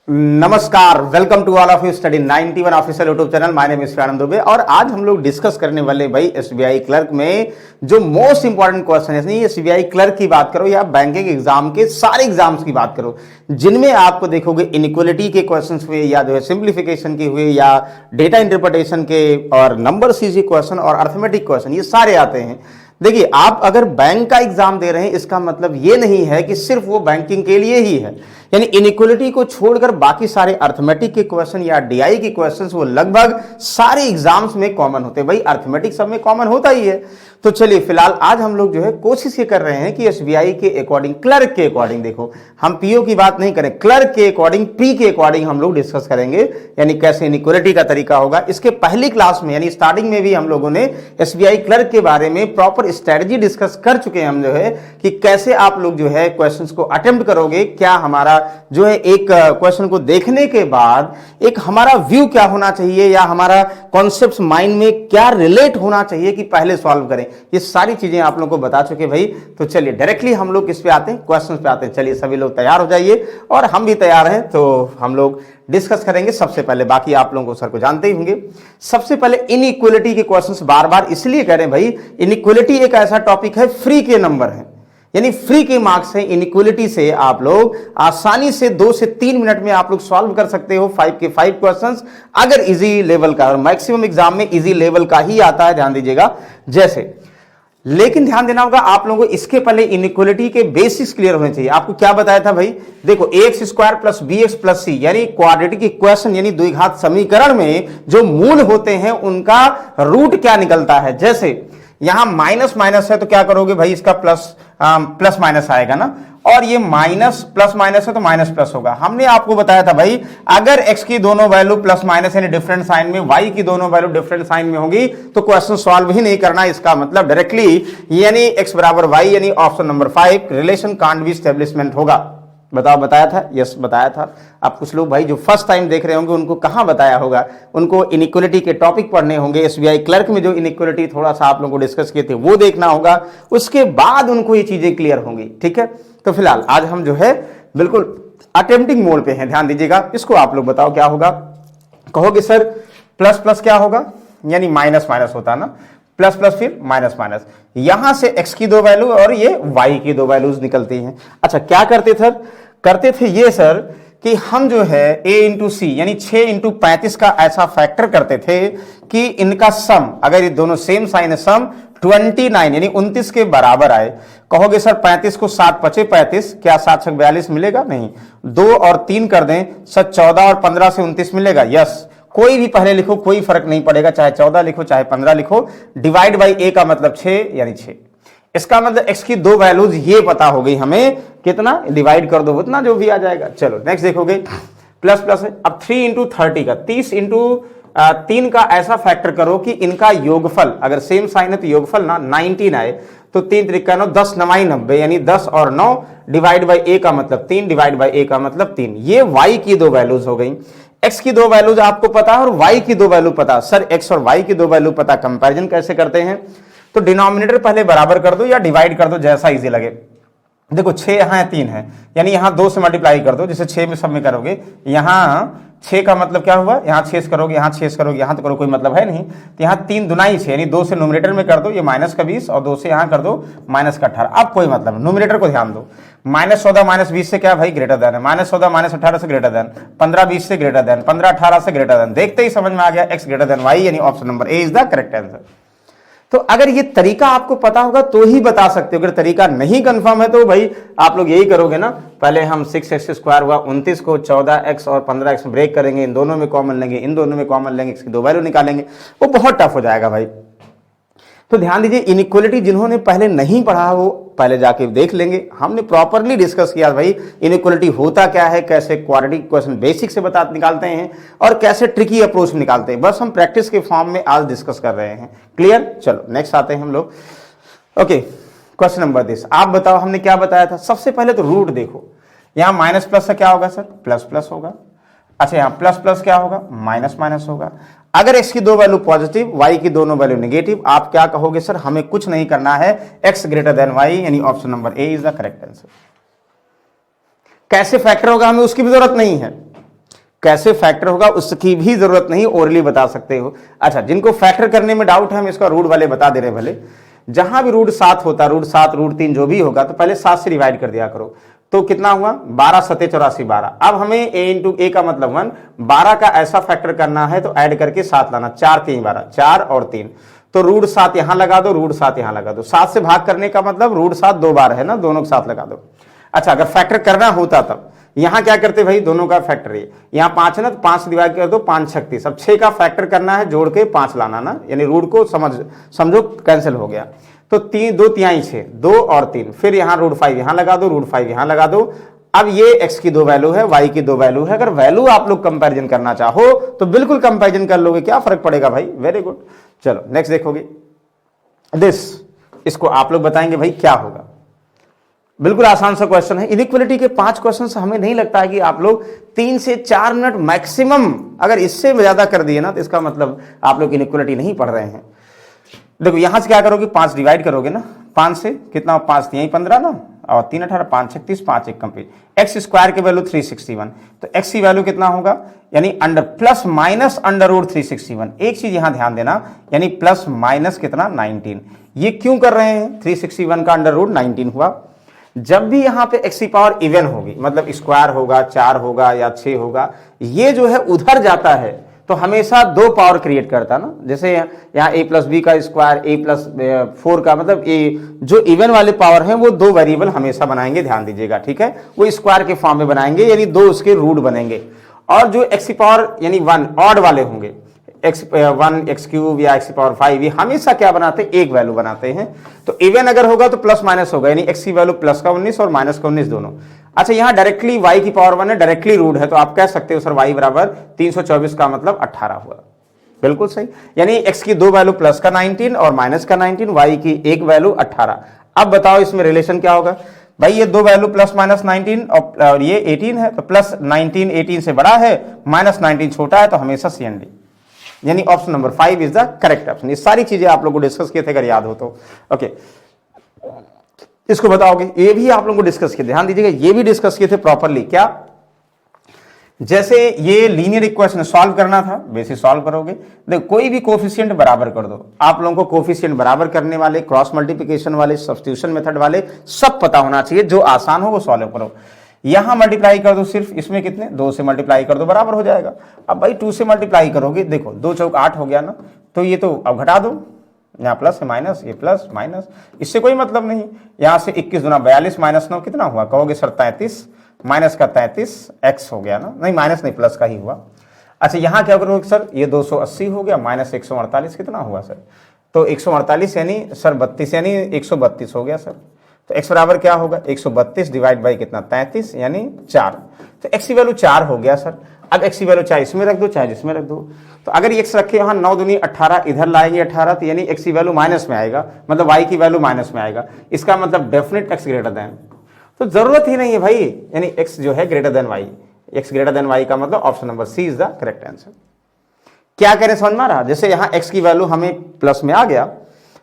नमस्कार, welcome to all of you study 91 official YouTube channel. My name is Anand Dubey और आज हम लोग डिस्कस करने वाले भाई एसबीआई क्लर्क में जो मोस्ट इंपॉर्टेंट क्वेश्चन है, नहीं एसबीआई क्लर्क की बात करो या बैंकिंग एग्जाम के सारे एग्जाम्स की बात करो, जिनमें आपको देखोगे इनइक्वालिटी के क्वेश्चंस हुए या जो है सिंप्लीफिकेशन के हुए या डेटा इंटरप्रिटेशन के और नंबर सीरीज क्वेश्चन और अर्थमेटिक क्वेश्चन, ये सारे आते हैं। देखिए, आप अगर बैंक का एग्जाम दे रहे हैं इसका मतलब ये नहीं है कि सिर्फ वो बैंकिंग के लिए ही है, यानी इनइक्वालिटी को छोड़कर बाकी सारे अर्थमेटिक के क्वेश्चन या डीआई के क्वेश्चंस वो लगभग सारे एग्जाम्स में कॉमन होते हैं। भाई अर्थमेटिक सब में कॉमन होता ही है। तो चलिए फिलहाल आज हम लोग जो है कोशिश ये कर रहे हैं कि एसबीआई के अकॉर्डिंग, क्लर्क के अकॉर्डिंग, देखो हम पीओ की बात नहीं करें, क्लर्क के अकॉर्डिंग, प्री के अकॉर्डिंग हम लोग डिस्कस करेंगे, यानी कैसे इनइक्वालिटी का तरीका होगा। इसके पहली क्लास में यानी स्टार्टिंग में भी हम लोगों ने एसबीआई क्लर्क के बारे में प्रॉपर स्ट्रेटजी डिस्कस कर चुके हैं हम जो है कि कैसे आप लोग जो है क्वेश्चंस को अटेम्प्ट करोगे, क्या हमारा जो है एक क्वेश्चन को देखने के बाद एक हमारा व्यू क्या होना चाहिए या हमारा कॉन्सेप्ट माइंड में क्या रिलेट होना चाहिए कि पहले सॉल्व करें। ये सारी चीजें आप लोगों को बता चुके भाई। तो चलिए डायरेक्टली हम लोग किस पे आते हैं, क्वेश्चंस पे आते हैं। चलिए सभी लोग तैयार हो जाइए और हम भी तैयार हैं। तो हम लोग डिस्कस करेंगे सबसे पहले, बाकी आप लोगों को सर को जानते ही होंगे। सबसे पहले इनइक्वालिटी के क्वेश्चंस बार बार इसलिए कह रहे हैं भाई, इनइक्वालिटी एक ऐसा टॉपिक है, फ्री के नंबर है, यानी फ्री के मार्क्स है। इनइक्वालिटी से आप लोग आसानी से 2 से 3 मिनट में आप लोग सॉल्व कर सकते हो 5 के 5 क्वेश्चंस, अगर इजी लेवल का, और मैक्सिमम एग्जाम में इजी लेवल का ही आता है, ध्यान दीजिएगा जैसे। लेकिन ध्यान देना होगा आप लोगों को, इसके पहले इनइक्वालिटी के बेसिक्स क्लियर होने चाहिए। आपको क्या बताया था भाई, देखो x square plus b x plus c, यानी क्वाड्रेटिक इक्वेशन यानी द्विघात समीकरण में जो मूल होते हैं उनका रूट क्या निकलता है। जैसे यहां माइनस माइनस है तो क्या करोगे भाई, इसका प्लस माइनस आएगा ना, और ये माइनस प्लस माइनस है तो माइनस प्लस होगा। हमने आपको बताया था भाई, अगर x की दोनों वैल्यू प्लस माइनस यानी डिफरेंट साइन में, y की दोनों वैल्यू डिफरेंट साइन में होगी तो क्वेश्चन सॉल्व ही नहीं करना। इसका मतलब डायरेक्टली यानी x बराबर y यानी option number 5 relation can't be establishment होगा। बताओ, बताया था? यस बताया था। अब कुछ लोग भाई जो फर्स्ट टाइम देख रहे होंगे उनको कहां बताया होगा, उनको इनइक्वालिटी के टॉपिक पढ़ने होंगे। एसबीआई क्लर्क में जो इनइक्वालिटी थोड़ा सा आप लोगों को डिस्कस किए थे वो देखना होगा, उसके बाद उनको ये चीजें क्लियर होंगी। ठीक है, तो फिलहाल आज हम जो है बिल्कुल अटेम्प्टिंग मोड पे हैं, ध्यान दीजिएगा। इसको आप लोग बताओ क्या होगा। कहोगे सर प्लस प्लस क्या होगा, यानी माइनस माइनस होता है ना, प्लस प्लस फिर माइनस माइनस, यहां से x की दो वैल्यू और ये y की दो वैल्यूज निकलती हैं। अच्छा क्या करते थे ये सर कि हम जो है a इंटू सी यानी 6 इंटू 35 का ऐसा फैक्टर करते थे कि इनका सम, अगर ये दोनों सेम साइन है, सम 29 यानी 29 के बराबर आए। कहोगे सर 35 को 7 पचे 35, क्या 7 छक 42 मिलेगा? नहीं। 2 और 3 कर दें सर 14 और 15 से 29 मिलेगा। यस, कोई भी पहले लिखो कोई फर्क नहीं पड़ेगा, चाहे 14 लिखो चाहे 15 लिखो। डिवाइड बाई a का मतलब 6 यानी 6। इसका मतलब x की दो वैल्यूज ये पता हो गई हमें, कितना डिवाइड कर दो उतना जो भी आ जाएगा। चलो नेक्स्ट देखोगे, प्लस प्लस है। अब 3 इंटू 30 का 30 इंटू 3 का ऐसा फैक्टर करो कि इनका योगफल, अगर सेम साइन है तो योगफल ना 19 आए, तो 3 त्रिका 9, 10 9 90 यानी 10 और 9 डिवाइड बाई a का मतलब 3 डिवाइड बाई a का मतलब 3। ये y की दो वैल्यूज हो गई। x की दो वैल्यूज आपको पता है और y की दो वैल्यू पता। सर x और y की दो वैल्यू पता, कंपैरिजन कैसे करते हैं? तो डिनोमिनेटर पहले बराबर कर दो या डिवाइड कर दो, जैसा इजी लगे। देखो 6 यहाँ है 3 है, यानी यहाँ 2 से मल्टीप्लाई कर दो, जैसे 6 में सब में करोगे। यहाँ 6 का मतलब क्या हुआ, यहाँ 6 से करोगे, यहाँ 6 से करोगे, यहाँ तो करो कोई मतलब है नहीं। तो यहाँ 3 दुनाई 6 यानी 2 से नोमिनेटर में कर दो, ये माइनस का 20 और 2 से यहाँ कर दो माइनस का 18। अब कोई मतलब, नोमिनेटर को ध्यान दो। -14 -20 से क्या भाई ग्रेटर देन है, -14 -18 से ग्रेटर देन, 15 20 से ग्रेटर देन, 15 18 से ग्रेटर देन। देखते ही समझ में आ गया x ग्रेटर देन y, यानी option number A is the correct answer. तो अगर ये तरीका आपको पता होगा तो ही बता सकते हो, अगर तरीका नहीं कंफर्म है तो भाई आप लोग यही करोगे ना, पहले हम 6x स्क्वायर हुआ 29 को 14x और 15x ब्रेक करेंगे, इन दोनों में कॉमन लेंगे, इन दोनों में कॉमन लेंगे, इसकी दो वैल्यू निकालेंगे, वो बहुत टफ हो जाएगा भाई। तो ध्यान दीजिए, इनइक्वालिटी जिन्होंने पहले नहीं पढ़ा वो पहले जाके देख लेंगे। हमने प्रॉपरली डिस्कस किया भाई इनइक्वालिटी होता क्या है, कैसे क्वाड्रेटिक क्वेश्चन बेसिक से बता निकालते हैं और कैसे ट्रिकी अप्रोच निकालते हैं। बस हम प्रैक्टिस के फॉर्म में आज डिस्कस कर रहे हैं। क्लियर? चलो नेक्स्ट आते हैं हम लोग। ओके, क्वेश्चन नंबर दिस, आप बताओ हमने क्या बताया था। सबसे पहले तो रूट देखो, यहां माइनस प्लस से क्या होगा सर, प्लस प्लस होगा। अच्छा यहाँ प्लस प्लस क्या होगा, माइनस माइनस होगा। अगर x की दो वैल्यू पॉजिटिव, y की दोनों वैल्यू नेगेटिव, आप क्या कहोगे सर, हमें कुछ नहीं करना है, x ग्रेटर देन y, यानी option number A is the correct answer. कैसे फैक्टर होगा हमें उसकी भी जरूरत नहीं है, कैसे फैक्टर होगा उसकी भी जरूरत नहीं, ओरली बता सकते हो। अच्छा, जिनको फैक्टर करने में डाउट है हम इसका रूट वाले बता दे रहे हैं। भले जहां भी रूट 7 होता, रूट 7 रूट 3 जो भी होगा, तो पहले 7 से डिवाइड कर दिया करो। तो कितना हुआ 12 सते 84 12। अब हमें a इंटू ए का मतलब 1, 12 का ऐसा फैक्टर करना है तो ऐड करके 7 लाना, 4 3 12, 4 और 3, तो रूट 7 यहां लगा दो, रूट 7 यहां लगा दो। 7 से भाग करने का मतलब रूट 7 2 बार है ना, दोनों के साथ लगा दो। अच्छा, अगर फैक्टर करना होता तब यहां क्या करते भाई, दोनों का फैक्टर है, यहां 5 है ना, तो 5 से डिवाइड कर दो, 5 36। अब 6 का फैक्टर करना है, जोड़ के 5 लाना ना, यानी रूट को समझो कैंसिल हो गया। तो 3 2 तिहाई 6, 2 और 3, फिर यहां रूट 5 यहां लगा दो, रूट 5 यहां लगा दो। अब ये x की 2 वैल्यू है, y की 2 वैल्यू है। अगर वैल्यू आप लोग कंपैरिजन करना चाहो तो बिल्कुल कंपैरिजन कर लोगे, क्या फर्क पड़ेगा भाई, वेरी गुड। चलो नेक्स्ट देखोगे दिस, इसको आप लोग बताएंगे भाई क्या होगा। बिल्कुल आसान सा क्वेश्चन है। इनइक्वालिटी के 5 क्वेश्चन हमें नहीं लगता है कि आप लोग 3 से 4 मिनट मैक्सिमम, अगर इससे ज्यादा कर दिए ना तो इसका मतलब आप लोग इनइक्वालिटी नहीं पढ़ रहे हैं। देखो यहां से क्या करोगे, 5 डिवाइड करोगे ना, 5 से कितना, 5 यही 15 ना, और 3 18, 5 36, 5 1 कंप्लीट। एक्स स्क्वायर की वैल्यू 361, तो एक्स की वैल्यू कितना होगा, यानी under plus minus under root 361। एक चीज यहां ध्यान देना, यानी प्लस माइनस कितना 19। ये क्यों कर रहे हैं, 361 का अंडर रूट 19 हुआ। जब भी यहां पे एक्स की पावर इवन होगी, मतलब स्क्वायर होगा, 4 होगा या 6 होगा, ये जो है उधर जाता है तो हमेशा 2 पावर क्रिएट करता ना। जैसे यहाँ a प्लस बी का स्क्वायर, a प्लस 4 का, मतलब जो इवन वाले पावर हैं वो 2 वेरिएबल हमेशा बनाएंगे, ध्यान दीजिएगा, ठीक है। वो स्क्वायर के फॉर्म में बनाएंगे, यानी 2 उसके रूट बनेंगे। और जो एक्स की पावर यानी 1 ऑड वाले होंगे, x1 x क्यूब या x की पावर 5, ये हमेशा क्या बनाते हैं, एक वैल्यू बनाते हैं। तो इवन अगर होगा तो प्लस माइनस होगा, यानी x की वैल्यू प्लस का 19 और माइनस का 19 दोनों। अच्छा, यहां डायरेक्टली y की पावर 1 है, डायरेक्टली रूट है, तो आप कह सकते हो सर y बराबर 324 का मतलब 18 हुआ। बिल्कुल सही, यानी x की 2 वैल्यू प्लस का 19 और माइनस का 19, y की एक वैल्यू 18। अब बताओ इसमें रिलेशन क्या होगा भाई, ये 2 वैल्यू प्लस माइनस 19 और ये 18 है, तो प्लस 19 18 से बड़ा है, माइनस 19 छोटा है, तो हमेशा CND, यानी option number 5 is the correct option. ये सारी चीजें आप लोगों को डिस्कस किए थे, अगर याद हो तो। ओके, इसको बताओगे, ये भी आप लोगों को डिस्कस किए, ध्यान दीजिएगा, ये भी डिस्कस किए थे प्रॉपरली। क्या, जैसे ये लीनियर इक्वेशन सॉल्व करना था, बेसिक सॉल्व करोगे, देखो कोई भी कोफिशिएंट बराबर कर दो। आप लोगों को कोफिशिएंट बराबर करने वाले, क्रॉस मल्टीप्लिकेशन वाले, सब्स्टिट्यूशन मेथड वाले सब पता होना चाहिए, जो आसान हो वो सॉल्व करो। यहां मल्टीप्लाई कर दो, सिर्फ इसमें कितने, 2 से मल्टीप्लाई कर दो, बराबर हो जाएगा। अब भाई 2 से मल्टीप्लाई करोगे, देखो 2 चौक 8 हो गया ना, तो ये तो अब घटा दो, यहाँ प्लस है माइनस, ये प्लस माइनस, इससे कोई मतलब नहीं। यहां से 21 गुना 42 माइनस 9 कितना हुआ, कहोगे सर 33, माइनस का 33 x हो गया ना, नहीं माइनस नहीं प्लस का ही हुआ। अच्छा, यहां क्या करोगे सर, ये 280 हो गया, माइनस 148 कितना हुआ सर, तो 148 यानी सर 32, यानी 132 हो गया सर। तो x बराबर क्या होगा, 132 डिवाइड बाई कितना 33 यानी 4, तो x की वैल्यू 4 हो गया सर। अब x की वैल्यू चाहे इसमें रख दो चाहे जिसमें रख दो, तो अगर x रखे यहाँ 9 दूनी 18, इधर लाएंगे 18, तो यानी x की वैल्यू माइनस में आएगा, मतलब y की वैल्यू माइनस में आएगा। इसका मतलब डेफिनेट x ग्रेटर देन, तो जरूरत ही नहीं है भाई, यानी x जो है greater than y, x greater than y का मतलब option number C is the correct answer. क्या करें समझ में आ रहा, जैसे यहाँ x की वैल्यू हमें प्लस में आ गया,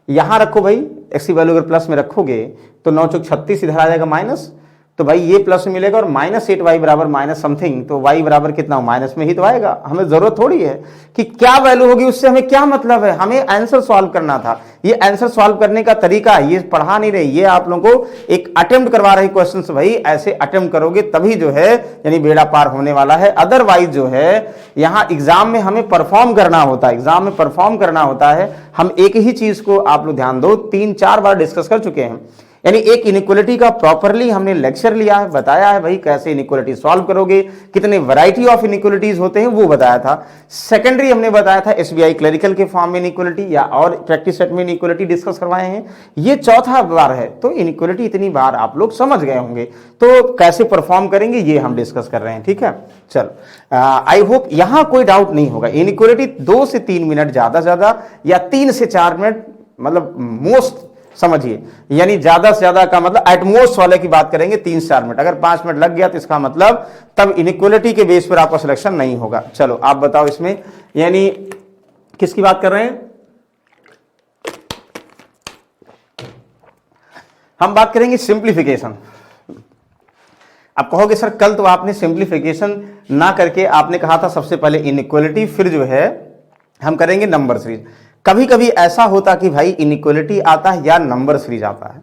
यहां रखो भाई x की वैल्यू अगर प्लस में रखोगे तो 9 चौक 36, इधर आ जाएगा माइनस, तो भाई ये प्लस में मिलेगा, और माइनस 8y बराबर माइनस समथिंग, तो y बराबर कितना माइनस में ही तो आएगा। हमें जरूरत थोड़ी है कि क्या वैल्यू होगी, उससे हमें क्या मतलब है, हमें आंसर सॉल्व करना था। ये आंसर सॉल्व करने का तरीका ये पढ़ा नहीं रही, ये आप लोगों को एक अटेम्प्ट करवा रही क्वेश्चंस, भाई ऐसे अटेम्प्ट करोगे तभी जो है यानी बेड़ा पार होने वाला है। अदरवाइज जो है यहाँ एग्जाम में हमें परफॉर्म करना होता है, एग्जाम में परफॉर्म करना होता है। हम एक ही चीज को आप लोग ध्यान दो, 3-4 बार डिस्कस कर चुके हैं, यानी एक इनइक्वालिटी का प्रॉपरली हमने लेक्चर लिया है, बताया है भाई कैसे इनइक्वालिटी सॉल्व करोगे, कितने वैरायटी ऑफ इनइक्वालिटीज होते हैं वो बताया था। सेकेंडरी हमने बताया था एसबीआई क्लरिकल के फॉर्म में इनइक्वालिटी या और प्रैक्टिस सेट में इनइक्वालिटी डिस्कस करवाए हैं, ये चौथा बार है। तो इनइक्वालिटी इतनी बार आप लोग समझ गए होंगे, तो कैसे परफॉर्म करेंगे ये हम डिस्कस कर रहे हैं, ठीक है। चलो आई होप यहां कोई डाउट नहीं होगा। इनइक्वालिटी 2 से 3 मिनट ज्यादा या 3 से 4 मिनट, मतलब मोस्ट समझिए, यानी ज्यादा से ज्यादा का मतलब एटमोस्ट वाले की बात करेंगे 3 से 4 मिनट। अगर 5 मिनट लग गया तो इसका मतलब तब इनइक्वालिटी के बेस पर आपका सिलेक्शन नहीं होगा। चलो आप बताओ इसमें, यानी किसकी बात कर रहे हैं, हम बात करेंगे सिंप्लीफिकेशन। अब कहोगे सर कल तो आपने सिंप्लीफिकेशन ना करके आपने कहा था सबसे पहले इनइक्वलिटी, फिर जो है हम करेंगे नंबर सीरीज। कभी कभी ऐसा होता कि भाई इनइक्वलिटी आता है या नंबर सीरीज आता है।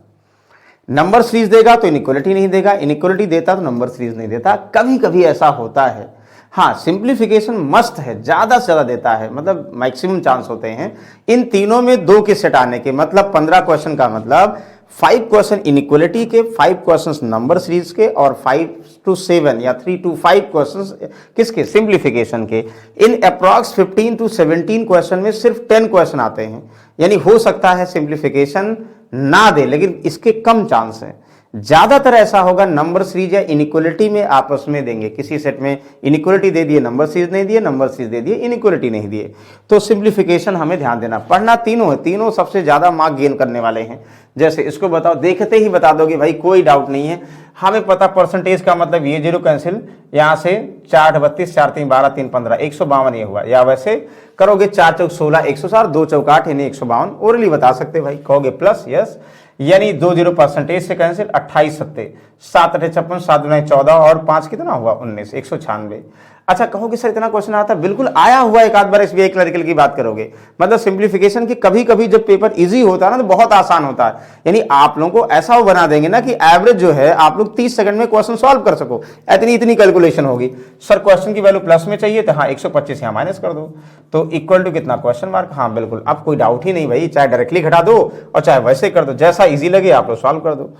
नंबर सीरीज देगा तो इनइक्वलिटी नहीं देगा, इनइक्वलिटी देता तो नंबर सीरीज नहीं देता, कभी कभी ऐसा होता है। हाँ, सिंप्लीफिकेशन मस्त है, ज्यादा से ज्यादा देता है, मतलब मैक्सिमम चांस होते हैं इन तीनों में 2 के सेट आने के। मतलब 15 क्वेश्चन का मतलब 5 क्वेश्चन इनइक्वलिटी के, 5 क्वेश्चन नंबर सीरीज के और 5 to 7 या 3 to 5 क्वेश्चन किसके, सिंप्लीफिकेशन के। इन अप्रॉक्स 15 to 17 क्वेश्चन में सिर्फ 10 क्वेश्चन आते हैं, यानी हो सकता है सिंप्लीफिकेशन ना दे, लेकिन इसके कम चांस है। ज्यादातर ऐसा होगा नंबर सीरीज या इनइक्वलिटी में आपस में देंगे, किसी सेट में इनइक्वलिटी दे दिए नंबर सीरीज नहीं दिए, नंबर सीरीज दे दिए इनइक्वलिटी नहीं दिए। तो सिंप्लीफिकेशन हमें ध्यान देना, पढ़ना तीनों है, तीनों सबसे ज्यादा मार्क गेन करने वाले हैं। जैसे इसको बताओ, देखते ही बता दोगे भाई कोई डाउट नहीं है, हमें पता परसेंटेज का मतलब ये 0 कैंसिल, यहां से 4 32 4 3 12 3 15 152 ये हुआ। या वैसे करोगे 4 चौक 16 104 2 चौक 8 यानी 152, ओरली बता सकते भाई, कहोगे प्लस यस, यानी 2 0 परसेंटेज से कैंसिल, 28 सत्ते 7 8 56 7 9 14 और 5 कितना हुआ 19 196। अच्छा कहोगे सर इतना क्वेश्चन आता, बिल्कुल आया हुआ, एक आध बार एसबीआई क्लरिकल की बात करोगे। मतलब सिंप्लीफिकेशन की कभी कभी जब पेपर इजी होता है ना तो बहुत आसान होता है, यानी आप लोगों को ऐसा वो बना देंगे ना कि एवरेज जो है आप लोग 30 सेकंड में क्वेश्चन सॉल्व कर सको, इतनी कैलकुलेशन होगी। सर क्वेश्चन की वैल्यू प्लस में चाहिए तो हाँ 125 यहाँ माइनस कर दो, तो इक्वल टू कितना क्वेश्चन मार्क। हाँ बिल्कुल, अब कोई डाउट ही नहीं भाई, चाहे डायरेक्टली घटा दो और चाहे वैसे कर दो, जैसा इजी लगे आप लोग सॉल्व कर दो।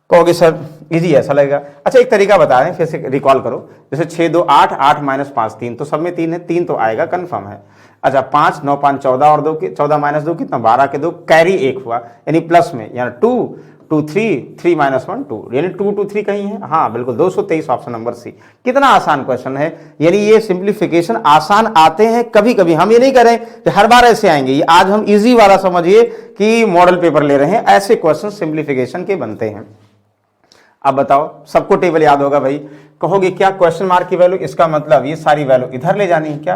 कहोगे सर इजी ऐसा लगेगा। अच्छा एक तरीका बता रहे हैं, फिर से रिकॉल करो, जैसे 6 2 8 8 - 5 3, तो सब में 3 है, 3 तो आएगा कंफर्म है। अच्छा 5 9 5 14 और 2 14 - 2 कितना 12 के 2 कैरी 1 हुआ, यानी प्लस में, यानी 2 2 3 3 - 1 2, यानी 2 2 3 कहीं है। हाँ बिल्कुल 223 ऑप्शन नंबर सी। कितना आसान क्वेश्चन है, यानी ये सिंप्लीफिकेशन आसान आते हैं कभी कभी, हम ये नहीं करें कि हर बार ऐसे आएंगे। ये आज हम इजी वाला समझिए कि मॉडल पेपर ले रहे हैं, ऐसे क्वेश्चन सिंप्लीफिकेशन के बनते हैं। अब बताओ, सबको टेबल याद होगा भाई। कहोगे क्या क्वेश्चन मार्क की वैल्यू, इसका मतलब ये सारी वैल्यू इधर ले जानी है क्या,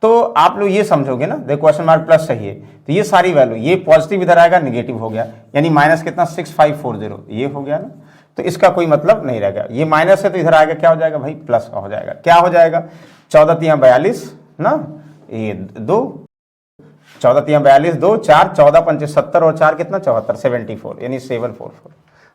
तो आप लोग ये समझोगे ना, देखो क्वेश्चन मार्क प्लस सही है तो ये सारी वैल्यू, ये पॉजिटिव इधर आएगा निगेटिव हो गया, यानी माइनस कितना 6540 ये हो गया ना, तो इसका कोई मतलब नहीं रहेगा। ये माइनस है तो इधर आएगा क्या हो जाएगा भाई, प्लस का हो जाएगा। क्या हो जाएगा 14 3 42 ना, ये 2 14 3 42 2 4 14 5 70 और 4 कितना 74 74, यानी 744।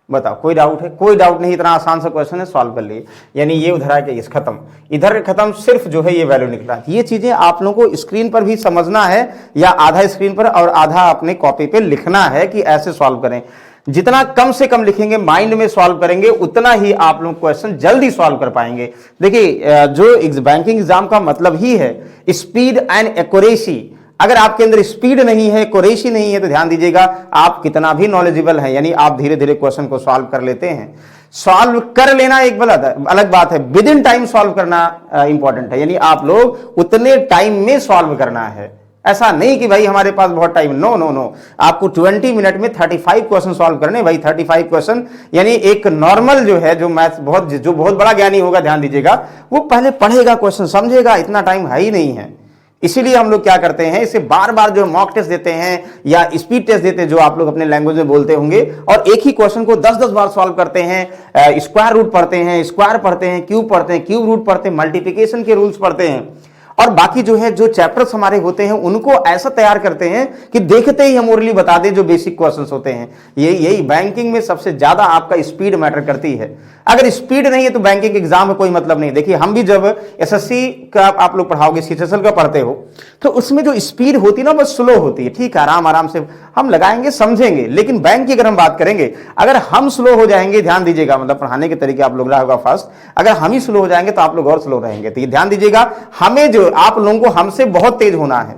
बताओ कोई डाउट है, कोई डाउट नहीं, इतना आसान सा क्वेश्चन है, सॉल्व कर लिए। यानी ये उधर आके इस खत्म, इधर खत्म, सिर्फ जो है ये वैल्यू निकला। ये चीजें आप लोगों को स्क्रीन पर भी समझना है, या आधा स्क्रीन पर और आधा अपने कॉपी पे लिखना है कि ऐसे सॉल्व करें। जितना कम से कम लिखेंगे, माइंड में सॉल्व करेंगे, उतना ही आप लोग क्वेश्चन जल्दी सॉल्व कर पाएंगे। देखिए जो बैंकिंग एग्जाम का मतलब ही है स्पीड एंड एक्यूरेसी। अगर आपके अंदर स्पीड नहीं है, एक्यूरेसी नहीं है, तो ध्यान दीजिएगा आप कितना भी नॉलेजेबल हैं, यानी आप धीरे धीरे क्वेश्चन को सॉल्व कर लेते हैं। सॉल्व कर लेना एक अलग बात है, विद इन टाइम सॉल्व करना इंपॉर्टेंट है, यानी आप लोग उतने टाइम में सॉल्व करना है। ऐसा नहीं कि भाई हमारे पास बहुत टाइम, नो नो नो, आपको 20 मिनट में 35 क्वेश्चन सॉल्व करने भाई। 35 क्वेश्चन, यानी एक नॉर्मल जो है, जो मैथ जो बहुत बड़ा ज्ञानी होगा, ध्यान दीजिएगा, वो पहले पढ़ेगा, क्वेश्चन समझेगा, इतना टाइम है ही नहीं है। इसीलिए हम लोग क्या करते हैं, इसे बार बार जो मॉक टेस्ट देते हैं या स्पीड टेस्ट देते हैं, जो आप लोग अपने लैंग्वेज में बोलते होंगे, और एक ही क्वेश्चन को 10-10 बार सॉल्व करते हैं। स्क्वायर रूट पढ़ते हैं, स्क्वायर पढ़ते हैं, क्यूब पढ़ते हैं, क्यूब रूट पढ़ते हैं, मल्टीप्लिकेशन के रूल्स पढ़ते हैं, और बाकी जो है जो चैप्टर्स हमारे होते हैं उनको ऐसा तैयार करते हैं कि देखते ही हम ओरली बता दें जो बेसिक क्वेश्चंस होते हैं। यही बैंकिंग में सबसे ज्यादा आपका स्पीड मैटर करती है। अगर स्पीड नहीं है तो बैंकिंग एग्जाम में कोई मतलब नहीं। देखिए हम भी जब एसएससी का आप लोग पढ़ाओगे, सीएचएसएल का पढ़ते हो, तो उसमें जो स्पीड होती है ना, वो स्लो होती है। ठीक है, आराम आराम से हम लगाएंगे, समझेंगे, लेकिन बैंक की अगर हम बात करेंगे, अगर हम स्लो हो जाएंगे, ध्यान दीजिएगा, मतलब पढ़ाने के तरीके आप लोग रहा होगा फास्ट, अगर हम ही स्लो हो जाएंगे तो आप लोग और स्लो रहेंगे। तो ये ध्यान दीजिएगा, हमें जो आप लोगों को हमसे बहुत तेज होना है।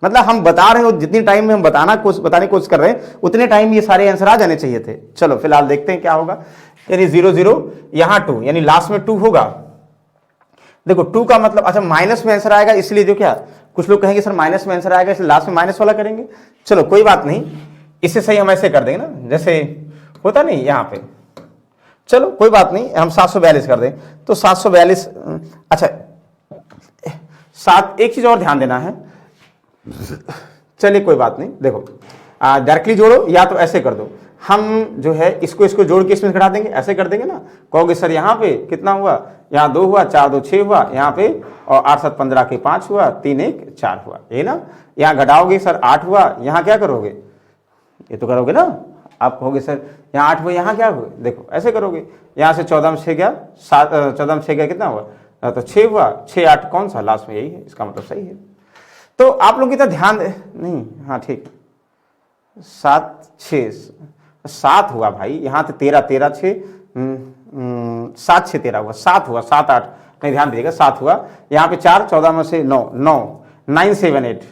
मतलब हम बता रहे हो, जितनी टाइम में हम बताने की कोशिश कर रहे हैं, उतने टाइम में ये सारे आंसर आ जाने चाहिए थे। चलो फिलहाल देखते हैं क्या होगा। यानी 0 0 यहां 2, यानी लास्ट में 2 होगा। देखो 2 का मतलब, अच्छा माइनस में आंसर आएगा, इसलिए जो क्या, कुछ लोग कहेंगे सर माइनस में आंसर आएगा इसलिए लास्ट में माइनस वाला करेंगे। चलो कोई बात नहीं, इससे सही हम ऐसे कर देंगे ना, जैसे होता नहीं यहां पे। चलो कोई बात नहीं, हम 742 कर दें, तो 742। अच्छा एक चीज और ध्यान देना है, चलिए कोई बात नहीं, देखो डायरेक्टली जोड़ो या तो ऐसे कर दो। हम जो है इसको जोड़ के इसमें घटा देंगे, ऐसे कर देंगे ना, कहोगे सर यहाँ पे कितना हुआ, यहाँ 2 हुआ, 4 2 6 हुआ यहाँ पे, और 8 7 15 के 5 हुआ, 3 1 4 हुआ, ये ना। यहाँ घटाओगे सर 8 हुआ, यहाँ क्या करोगे, ये तो करोगे ना। आप कहोगे सर यहाँ 8 हुआ, यहाँ क्या हुआ, देखो ऐसे करोगे। यहाँ से 14 में 6 गया, 14 में 6 गया, कितना हुआ, तो 6 हुआ, 6 8 कौन सा लास्ट में, यही है, इसका मतलब सही है। तो आप लोग इतना ध्यान नहीं, हाँ ठीक, 7 6 7 हुआ भाई, यहाँ तो 13 13 6 7 6 13 हुआ, 7 हुआ, 7 8 नहीं, ध्यान दीजिएगा 7 हुआ। यहाँ पे 4, 14 में से 9 9 9 7 8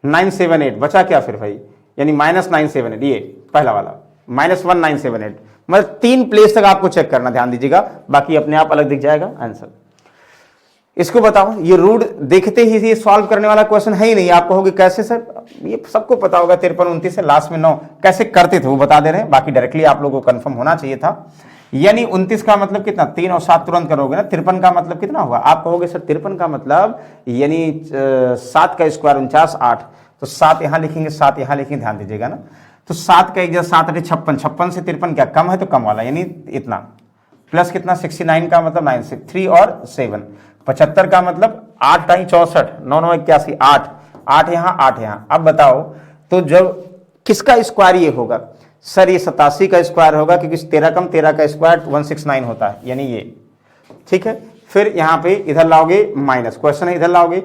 9 7 8 बचा क्या फिर भाई, यानी -978, ये पहला वाला -1978, मतलब 3 प्लेस तक आपको चेक करना, ध्यान दीजिएगा, बाकी अपने आप अलग दिख जाएगा आंसर। इसको बताओ, ये रूट देखते ही ये सॉल्व करने वाला क्वेश्चन है ही नहीं। आप कहोगे कैसे सर, ये सबको पता होगा, 53 29 से लास्ट में 9 कैसे करते थे वो बता दे रहे हैं, बाकी डायरेक्टली आप लोगों को कंफर्म होना चाहिए था। यानी 29 का मतलब कितना, 3 और 7 तुरंत करोगे ना। 53 का मतलब कितना हुआ, आप कहोगे सर 53 का मतलब यानी 7 का स्क्वायर 49 8, तो 7 यहाँ लिखेंगे, 7 यहाँ लिखेंगे, ध्यान दीजिएगा ना। तो 7 का 1 जगह 7 8 56, 56 से 53 क्या कम है, तो कम वाला, यानी इतना प्लस कितना 69 का मतलब 9 से 3 और 7, 75 का मतलब 8 टाइम 64, 9 9 81, 8 8 यहाँ 8 यहाँ। अब बताओ तो जब किसका स्क्वायर ये होगा, सर ये 87 का स्क्वायर होगा, क्योंकि 13 कम 13 का स्क्वायर 169 होता है, यानी ये, ठीक है। फिर यहाँ पे इधर लाओगे माइनस, क्वेश्चन है इधर लाओगे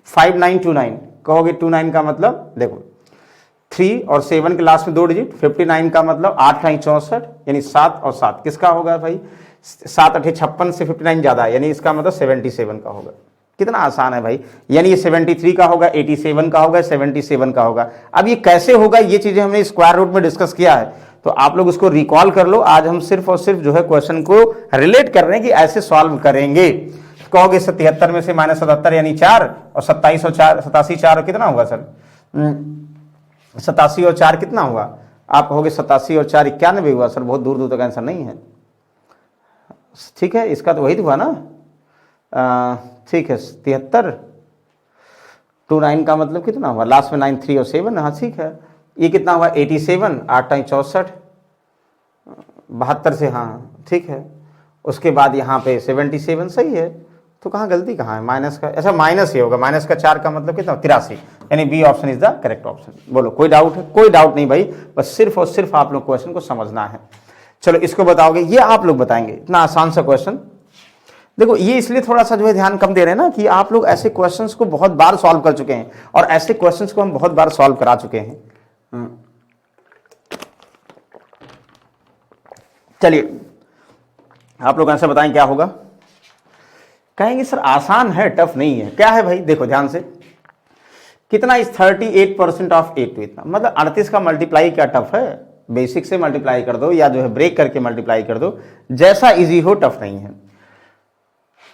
5929, कहोगे 29 का मतलब देखो 3 और 7 के लास्ट में 2 डिजिट, 59 का मतलब 8 टाइम 64, यानी 7 और 7 किसका होगा भाई, 7 8 56 से 59 ज्यादा है, यानी इसका मतलब 77 का होगा। कितना आसान है भाई, यानी ये 73 का होगा, 87 का होगा, 77 का होगा। अब ये कैसे होगा, ये चीजें हमने स्क्वायर रूट में डिस्कस किया है, तो आप लोग उसको रिकॉल कर लो। आज हम सिर्फ और सिर्फ जो है क्वेश्चन को रिलेट कर रहे हैं कि ऐसे सॉल्व करेंगे। कहोगे 73 में से -77 यानी 4, और 27 और 4 87 4 कितना हुआ सर, 87 और 4 कितना हुआ, आप कहोगे 87 और 4 91 हुआ, सर बहुत दूर दूर तक आंसर नहीं है, ठीक है, इसका तो वही हुआ ना, ठीक है 73, 29 का मतलब कितना हुआ, लास्ट में 9 3 और 7, हाँ ठीक है। ये कितना हुआ 87, 8 टाइम 64, 72 से, हाँ ठीक है। उसके बाद यहाँ पे 77 सही है, तो कहाँ गलती कहाँ है, माइनस का, अच्छा माइनस ये होगा, माइनस का 4 का मतलब कितना 83, यानी B option is the correct option. बोलो कोई डाउट है, कोई डाउट नहीं भाई, बस सिर्फ और सिर्फ आप लोग क्वेश्चन को समझना है। चलो इसको बताओगे, ये आप लोग बताएंगे, इतना आसान सा क्वेश्चन। देखो ये इसलिए थोड़ा सा जो है ध्यान कम दे रहे हैं ना, कि आप लोग ऐसे क्वेश्चंस को बहुत बार सॉल्व कर चुके हैं, और ऐसे क्वेश्चंस को हम बहुत बार सॉल्व करा चुके हैं। चलिए आप लोग आंसर बताएं क्या होगा। कहेंगे सर आसान है, टफ नहीं है, क्या है भाई, देखो ध्यान से, कितना इस 38% ऑफ 8 टू इतना, मतलब 38 का मल्टीप्लाई क्या टफ है, बेसिक से मल्टीप्लाई कर दो, या जो है ब्रेक करके मल्टीप्लाई कर दो, जैसा इजी हो, टफ नहीं है।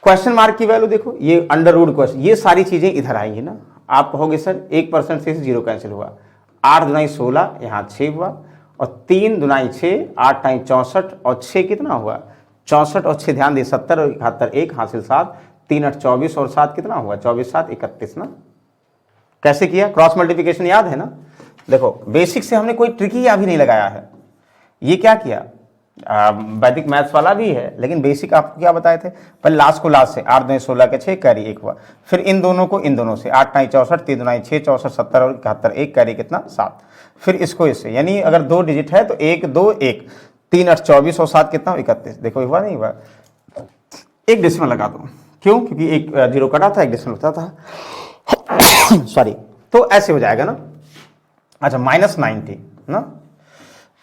क्वेश्चन मार्क की वैल्यू देखो, ये अंडर रूट क्वेश्चन, ये सारी चीजें इधर आएंगी ना। आप कहोगे सर 1% से 0 कैंसिल हुआ, 8 दुनाई 16, यहाँ 6 हुआ, और 3 दुनाई 6, 8 टाइम 64, और 6 कितना हुआ 64 और 6 ध्यान दे 70 और 71 1 हासिल 7, 3 8 24 और 7 कितना हुआ 24 7 31 ना। कैसे किया, क्रॉस मल्टीप्लिकेशन याद है ना। देखो बेसिक से हमने कोई ट्रिकी अभी नहीं लगाया है, ये क्या किया वैदिक मैथ्स वाला भी है, लेकिन बेसिक आपको क्या बताए थे, पहले लास्ट को लास्ट से 8 2 16 के 6 कैरी 1 हुआ, फिर इन दोनों को इन दोनों से 8 9 64, 3 9 6 64 70 और 71 1 कैरी कितना 7, फिर इसको इससे, यानी अगर 2 डिजिट है तो 1 2 1, 3 8 24 और 7 कितना 31। देखो हुआ नहीं हुआ, एक डेसिमल लगा दो, क्यों, क्योंकि एक जीरो कटा था, एक डेसिमल होता था सॉरी, तो ऐसे हो जाएगा ना। अच्छा -90 ना,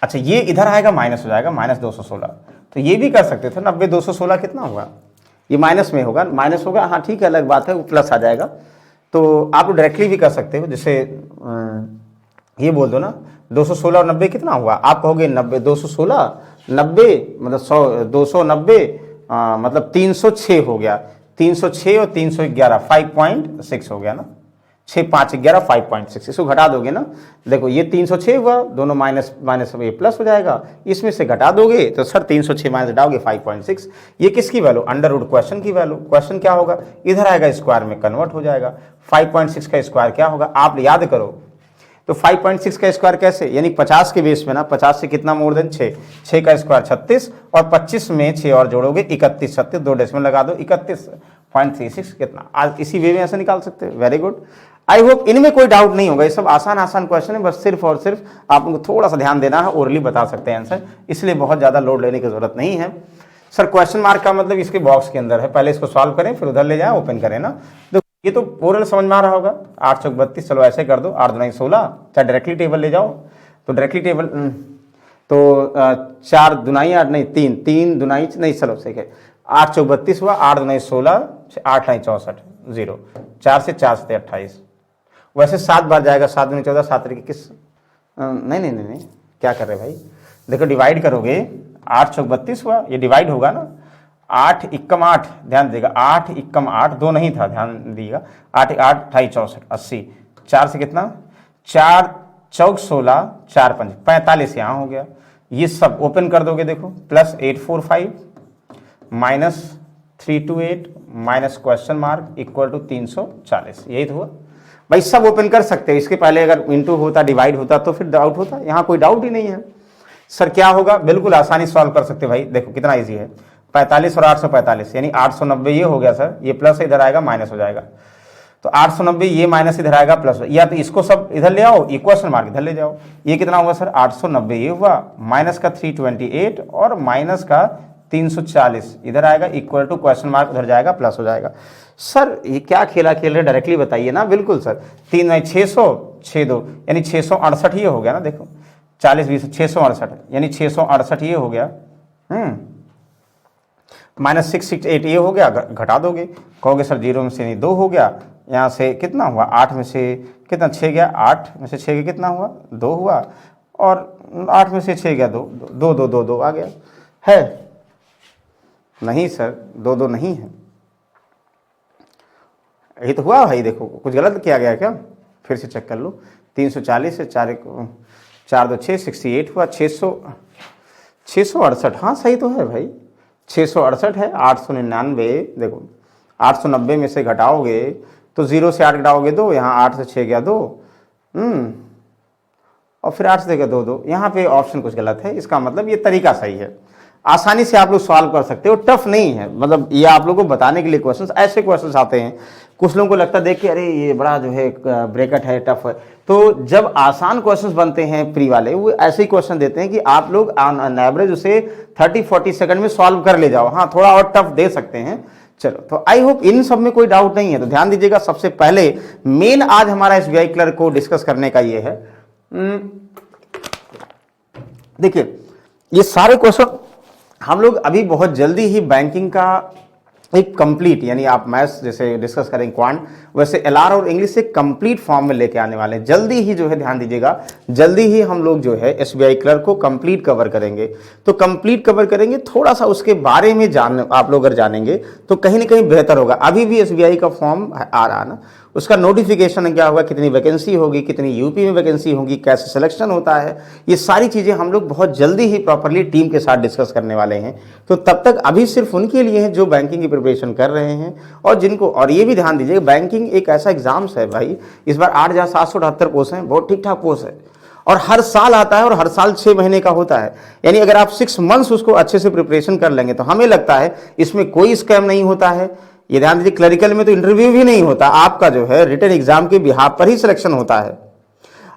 अच्छा ये इधर आएगा माइनस हो जाएगा -216, तो ये भी कर सकते थे 90 216 कितना होगा, ये माइनस में होगा, माइनस होगा, हाँ ठीक है अलग बात है, वो प्लस आ जाएगा, तो आप डायरेक्टली भी कर सकते हो, जैसे ये बोल दो ना 216 और 90 कितना हुआ, आप कहोगे 90 216 90 मतलब 100 290 मतलब 306 हो गया, 306 और 311 5.6 हो गया ना, 6 5 11 5.6, इसको घटा दोगे ना, देखो ये 306 हुआ, दोनों माइनस माइनस ये प्लस हो जाएगा, इसमें से घटा दोगे तो सर 306 माइनस घटाओगे 5.6, ये किसकी वैल्यू, अंडर रूट क्वेश्चन की वैल्यू। क्वेश्चन क्या होगा, इधर आएगा स्क्वायर में कन्वर्ट हो जाएगा, 5.6 का स्क्वायर क्या होगा, आप याद करो तो 5.6 का स्क्वायर कैसे, यानी 50 के बेस में ना, 50 से कितना मोर देन 6, 6 का स्क्वायर 36 और 25 में 6 और जोड़ोगे 31, 36 2 डेसिमल लगा दो 31.36 कितना। आज इसी वे में ऐसे निकाल सकते हैं। वेरी गुड, आई होप इनमें कोई डाउट नहीं होगा। ये सब आसान आसान क्वेश्चन है, बस सिर्फ और सिर्फ आप लोगों को थोड़ा सा ध्यान देना है, ओरली बता सकते हैं आंसर, इसलिए बहुत ज़्यादा लोड लेने की जरूरत नहीं है। सर क्वेश्चन मार्क का मतलब इसके बॉक्स के अंदर है, पहले इसको सॉल्व करें फिर उधर ले जाएं, ओपन करें ना। तो ये तो ओरल समझ में आ रहा होगा। 8 चौक 32, चलो ऐसे कर दो, 8 दूनी 16, चाहे डायरेक्टली टेबल ले जाओ, तो डायरेक्टली टेबल तो 4 दुनाई 8 नहीं 3, 3 दुनाई नहीं, चलो सही है, 8 चौक 32 हुआ, 8 दुनाई 16, 8 नहीं 64, 0, 4 से 4 से 28, वैसे 7 बार जाएगा, 7 दूनी 14, 7 तरीके किस, नहीं नहीं नहीं नहीं, क्या कर रहे भाई, देखो डिवाइड करोगे, 8 चौक 32 हुआ, ये डिवाइड होगा ना, 8 इक्कम 8, ध्यान देगा, 8 इक्कम 8, 2 नहीं था, ध्यान दीजिएगा, 8 8 28 64 80, 4 से कितना, 4 चौक 16, 4 5 45 यहाँ हो गया। ये सब ओपन कर दोगे, देखो plus 845 minus 328 minus question mark equal to 340, यही तो हुआ भाई। सब ओपन कर सकते हो, इसके पहले अगर इंटू होता, डिवाइड होता तो फिर डाउट होता, यहाँ कोई डाउट ही नहीं है। सर क्या होगा, बिल्कुल आसानी सॉल्व कर सकते भाई, देखो कितना इजी है, 45 और 845 यानी 890 ये हो गया सर, ये प्लस इधर आएगा माइनस हो जाएगा, तो 890 ये माइनस इधर आएगा प्लस, या तो इसको सब इधर ले आओ, इक्वेशन मार्क इधर ले जाओ, ये कितना होगा सर 890 ये हुआ, माइनस का 328 और माइनस का 340 इधर आएगा, इक्वल टू क्वेश्चन मार्क उधर जाएगा प्लस हो जाएगा। सर ये क्या खेला खेल रहे, डायरेक्टली बताइए ना। बिल्कुल सर, 3 नहीं 600 62 यानी 668 ये हो गया ना, देखो 40 20 668 यानी 668 ये हो गया, माइनस 668 ये हो गया, घटा दोगे, कहोगे सर 0 में से नहीं 2 हो गया, यहाँ से कितना हुआ 8 में से कितना 6 गया, 8 में से 6 कितना हुआ 2 हुआ, और 8 में से 6 गया 2 2 2 2 2 आ गया है, नहीं सर 2 2 नहीं है, यही तो हुआ भाई। देखो कुछ गलत किया गया क्या, फिर से चेक कर लो, 340 से 4 2 6 68 हुआ, 668 हाँ सही तो है भाई, 668 है। 899 देखो 890 में से घटाओगे तो 0 से 8 घटाओगे 2, यहाँ 8 से 6 गया 2, और फिर 8 से गया 2 2, यहाँ पे ऑप्शन कुछ गलत है, इसका मतलब ये तरीका सही है, आसानी से आप लोग सॉल्व कर सकते हो, टफ नहीं है। मतलब ये आप लोगों को बताने के लिए क्वेश्चंस, ऐसे क्वेश्चंस आते हैं, कुछ लोगों को लगता है देख के अरे ये बड़ा जो है ब्रैकेट है, टफ है, तो जब आसान क्वेश्चंस बनते हैं प्री वाले, वो ऐसे ही क्वेश्चन देते हैं कि आप लोग ऑन एवरेज उसे 30-40 सेकंड में सॉल्व कर ले जाओ। हाँ थोड़ा और टफ दे सकते हैं, चलो तो आई होप इन सब में कोई डाउट नहीं है। तो ध्यान दीजिएगा, सबसे पहले मेन आज हमारा एसबीआई क्लर्क को डिस्कस करने का ये है, देखिए ये सारे क्वेश्चन हम लोग अभी बहुत जल्दी ही बैंकिंग का एक कंप्लीट, यानी आप मैथ्स जैसे डिस्कस करेंगे क्वांट, वैसे एलआर और इंग्लिश से कंप्लीट फॉर्म में लेके आने वाले हैं जल्दी ही, जो है ध्यान दीजिएगा, जल्दी ही हम लोग जो है एसबीआई क्लर्क को कंप्लीट कवर करेंगे। तो कंप्लीट कवर करेंगे, थोड़ा सा उसके बारे में आप लोग अगर जानेंगे तो कहीं ना कहीं बेहतर होगा। अभी भी एसबीआई का फॉर्म आ रहा ना, उसका नोटिफिकेशन क्या होगा, कितनी वैकेंसी होगी, कितनी यूपी में वैकेंसी होगी, कैसे सिलेक्शन होता है, ये सारी चीज़ें हम लोग बहुत जल्दी ही प्रॉपरली टीम के साथ डिस्कस करने वाले हैं। तो तब तक अभी सिर्फ उनके लिए है जो बैंकिंग की प्रिपरेशन कर रहे हैं, और जिनको, और ये भी ध्यान दीजिए बैंकिंग एक ऐसा एग्जाम्स है भाई, इस बार 8,778 पोस्ट हैं, बहुत ठीक ठाक पोस्ट है, और हर साल आता है, और हर साल 6 महीने का होता है, यानी अगर आप 6 मंथ्स उसको अच्छे से प्रिपरेशन कर लेंगे तो हमें लगता है इसमें कोई स्कैम नहीं होता है। ये ध्यान दीजिए, क्लरिकल में तो इंटरव्यू भी नहीं होता, आपका जो है रिटन एग्जाम के बिहाफ पर ही सिलेक्शन होता है।